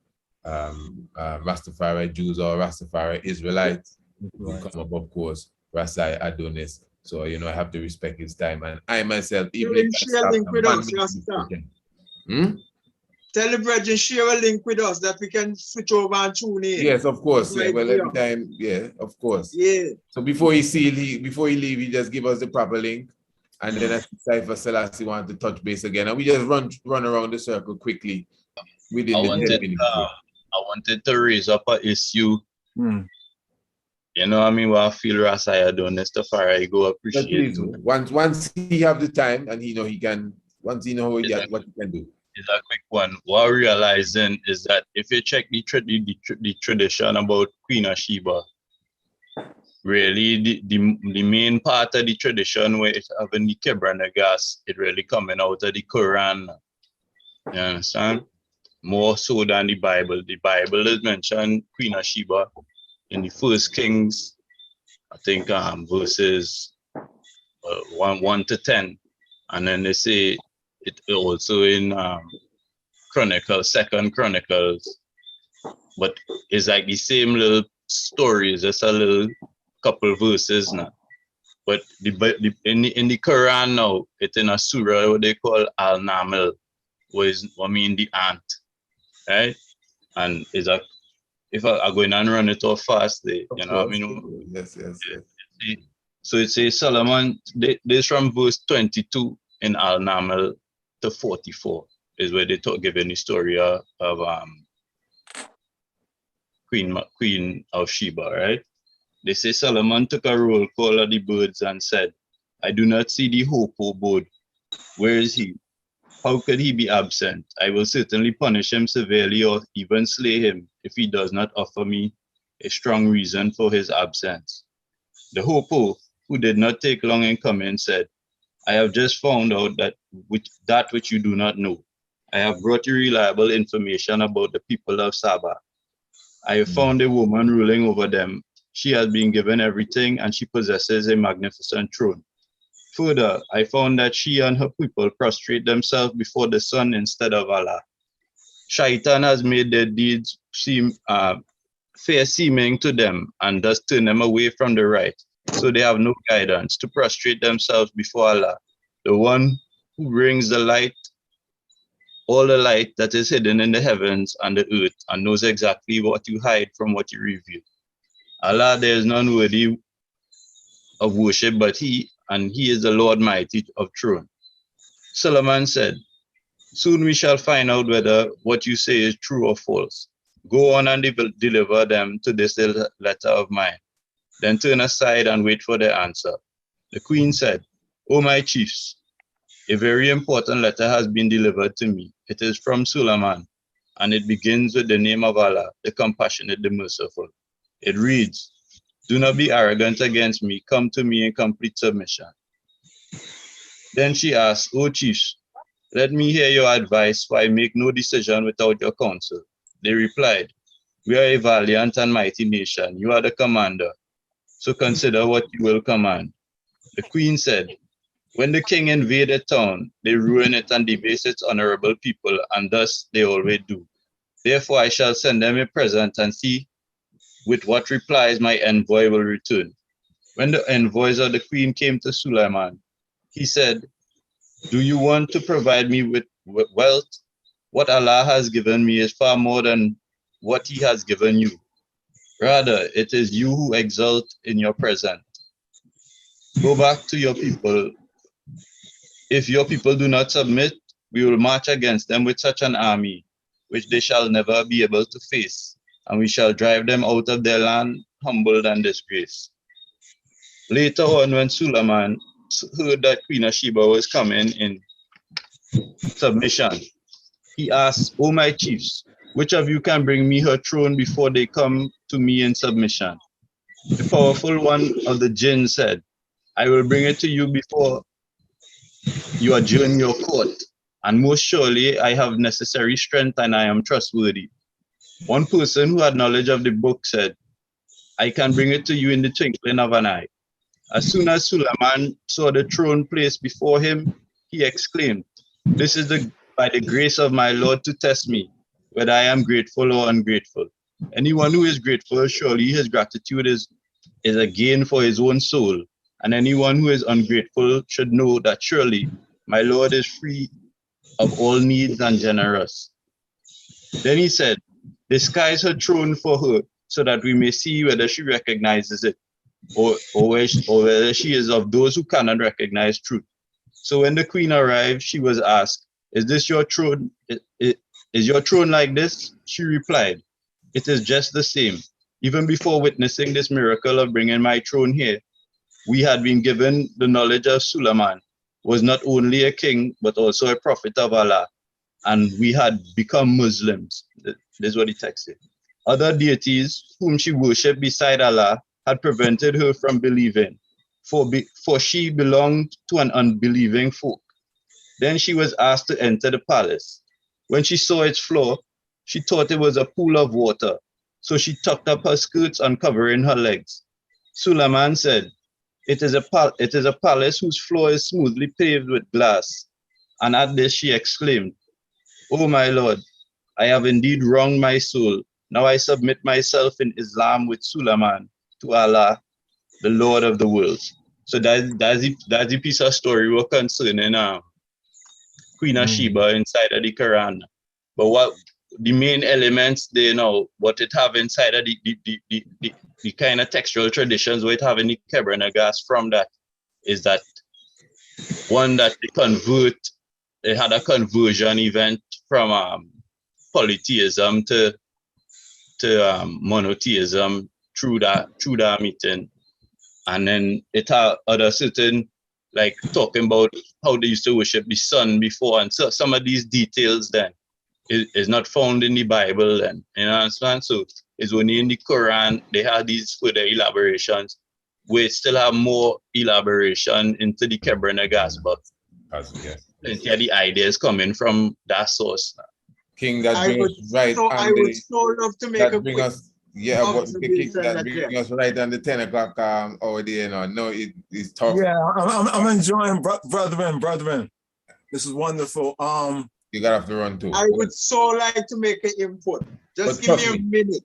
Rastafari Jews or Rastafari Israelites. Will come up, of course, Rasai Adonis. So, you know, I have to respect his time. And I myself, even if I stop with us, abandon Rasta. Hmm? Tell the brethren, share a link with us that we can switch over and tune in. Yes, of course. Yeah, Right well, here. every time, yeah, of course. Yeah. So before he leave, he just give us the proper link, and then as Cypher Selassie want to touch base again, and we just run around the circle quickly within I the wanted, 10 minutes. I wanted to raise up an issue. You know, I mean, what I feel Rasaya done, Rastafari go appreciate too. Once he have the time and he know he can, once he know what he can do. It's a quick one. What I'm realizing is that if you check the tradition about Queen of Sheba, really the main part of the tradition where it's having the Kebra Nagast, it really coming out of the Quran. You understand? More so than the Bible. The Bible is mentioned Queen of Sheba in the First Kings, I think verses 1 to 10, and then they say it also in Second Chronicles, but it's like the same little stories, just a little couple verses now. But in the Quran now, it's in a surah what they call Al-Naml, the ant, right? And is a if I go in and run it off fast, you know, I mean, yes. So it says Solomon. This from verse 22 in Al-Naml to 44 is where they giving the story of Queen of Sheba, right? They say Solomon took a roll call of the birds and said, "I do not see the Hopo bird. Where is he? How could he be absent? I will certainly punish him severely or even slay him if he does not offer me a strong reason for his absence." The Hopo, who did not take long in coming, said, "I have just found out that which you do not know. I have brought you reliable information about the people of Saba. I have found a woman ruling over them. She has been given everything and she possesses a magnificent throne. Further, I found that she and her people prostrate themselves before the sun instead of Allah. Shaitan has made their deeds seem fair seeming to them and thus turn them away from the right. So they have no guidance to prostrate themselves before Allah, the one who brings the light, all the light that is hidden in the heavens and the earth, and knows exactly what you hide from what you reveal. Allah, there is none worthy of worship but He, and He is the Lord mighty of throne." Solomon said, "Soon we shall find out whether what you say is true or false. Go on and deliver them to this letter of mine. Then turn aside and wait for their answer." The queen said, "O my chiefs, a very important letter has been delivered to me. It is from Solomon, and it begins with the name of Allah, the compassionate, the merciful. It reads, Do not be arrogant against me. Come to me in complete submission. Then she asked, O chiefs, let me hear your advice, for I make no decision without your counsel. They replied, we are a valiant and mighty nation. You are the commander. So consider what you will command. The queen said, when the king invade a town, they ruin it and debase its honorable people, and thus they always do. Therefore I shall send them a present and see with what replies my envoy will return. When the envoys of the queen came to Suleiman, he said, do you want to provide me with wealth? What Allah has given me is far more than what he has given you. Rather, it is you who exult in your present. Go back to your people. If your people do not submit, we will march against them with such an army, which they shall never be able to face, and we shall drive them out of their land, humbled and disgraced. Later on, when Suleiman heard that Queen of Sheba was coming in submission, he asked, O my chiefs, which of you can bring me her throne before they come to me in submission? The powerful one of the jinn said, I will bring it to you before you adjourn your court, and most surely I have necessary strength and I am trustworthy. One person who had knowledge of the book said, I can bring it to you in the twinkling of an eye. As soon as Suleiman saw the throne placed before him, he exclaimed, this is by the grace of my Lord to test me, whether I am grateful or ungrateful. Anyone who is grateful, surely his gratitude is a gain for his own soul. And anyone who is ungrateful should know that surely my Lord is free of all needs and generous. Then he said, disguise her throne for her, so that we may see whether she recognizes it, or whether she is of those who cannot recognize truth. So when the queen arrived, she was asked, is this your throne? Is your throne like this? She replied, it is just the same. Even before witnessing this miracle of bringing my throne here, we had been given the knowledge of Suleiman was not only a king, but also a prophet of Allah. And we had become Muslims. This is what the text says. Other deities whom she worshipped beside Allah had prevented her from believing, for she belonged to an unbelieving folk. Then she was asked to enter the palace. When she saw its floor, she thought it was a pool of water, so she tucked up her skirts, uncovering her legs. Suleiman said, it is a palace whose floor is smoothly paved with glass. And at this she exclaimed, O my Lord, I have indeed wronged my soul. Now I submit myself in Islam with Suleiman to Allah, the Lord of the worlds. So that's the piece of story we're concerning Queen of Sheba inside of the Quran. But what the main elements they know, what it have inside of the kind of textual traditions what it have in the Kebra Nagast from that is that one that they had a conversion event from polytheism to monotheism through that meeting. And then it had other certain, like talking about how they used to worship the sun before, and so some of these details then is not found in the Bible, and you understand. So it's only in the Quran they have these further elaborations. We still have more elaboration into the Kebra Nagast, but plenty of the ideas coming from that source. King, that brings us right. I would so love to make a quick yeah, that brings us right on the 10 o'clock hour there. No, it's tough. Yeah, I'm enjoying, brethren. This is wonderful. You gotta have to run too. I would so like to make an input. Just give me a minute.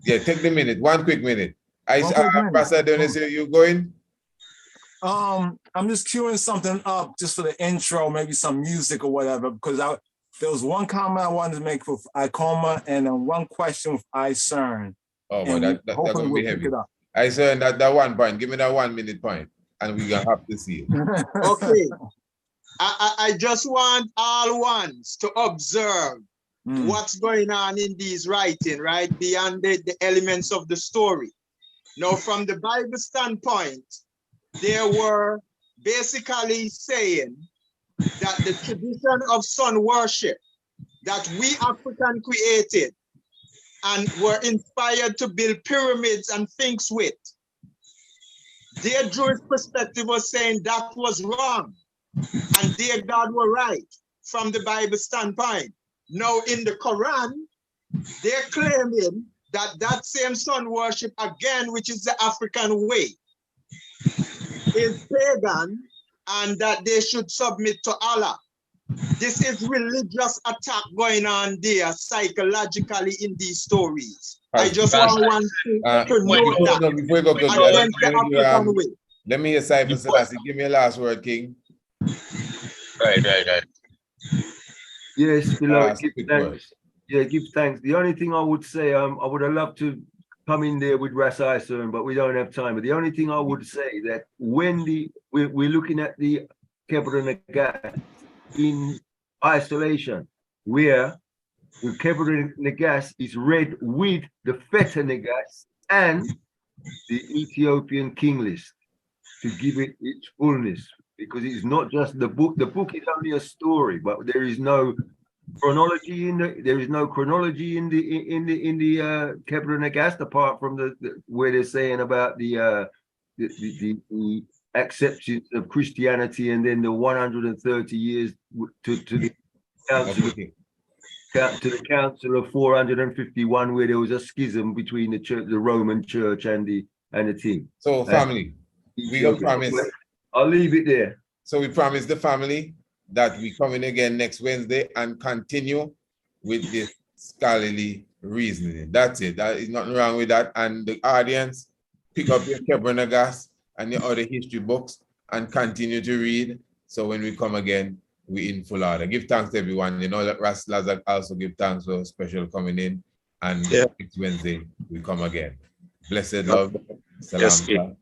Yeah, take the minute. One quick minute. Pastor Dennis, you going? I'm just queuing something up just for the intro, maybe some music or whatever, because there was one comment I wanted to make with Icoma and then one question with iCern. Oh, but that's gonna be heavy. iCern, that 1 point. Give me that 1 minute point, and we're gonna have to see it. Okay. I just want all ones to observe what's going on in these writing, right? Beyond the elements of the story. Now, from the Bible standpoint, they were basically saying that the tradition of sun worship that we African created and were inspired to build pyramids and things with Their Jewish perspective was saying that was wrong. And their God were right from the Bible standpoint. Now in the Quran, they're claiming that that same sun worship again, which is the African way, is pagan and that they should submit to Allah. This is religious attack going on there psychologically in these stories. I just want to know that before you go, against the African way. let me hear Cypher Selassie. Give me a last word, King. Right. Yes, beloved, give Speak thanks. words. Yeah, give thanks. The only thing I would say, I would have loved to come in there with Rasta, but we don't have time. But the only thing I would say that when we're looking at the Kebra Nagast in isolation, where the Kebra Nagast is read with the Feta Nagast and the Ethiopian king list to give it its fullness, because it's not just the book. The book is only a story, but there is no chronology in the Kebra Nagast, apart from the where they're saying about the acceptance of Christianity, and then the 130 years to the council. To the Council of 451, where there was a schism between the church, the Roman Church, and the team. So, family, we got promise. I'll leave it there. So we promise the family that we come in again next Wednesday and continue with this scholarly reasoning. That's it. That is nothing wrong with that. And the audience, pick up your Kebra Nagast and your other history books and continue to read. So when we come again, we in full order. Give thanks to everyone. You know that Lazak also give thanks for special coming in. And next Wednesday we come again. Blessed love. Salam.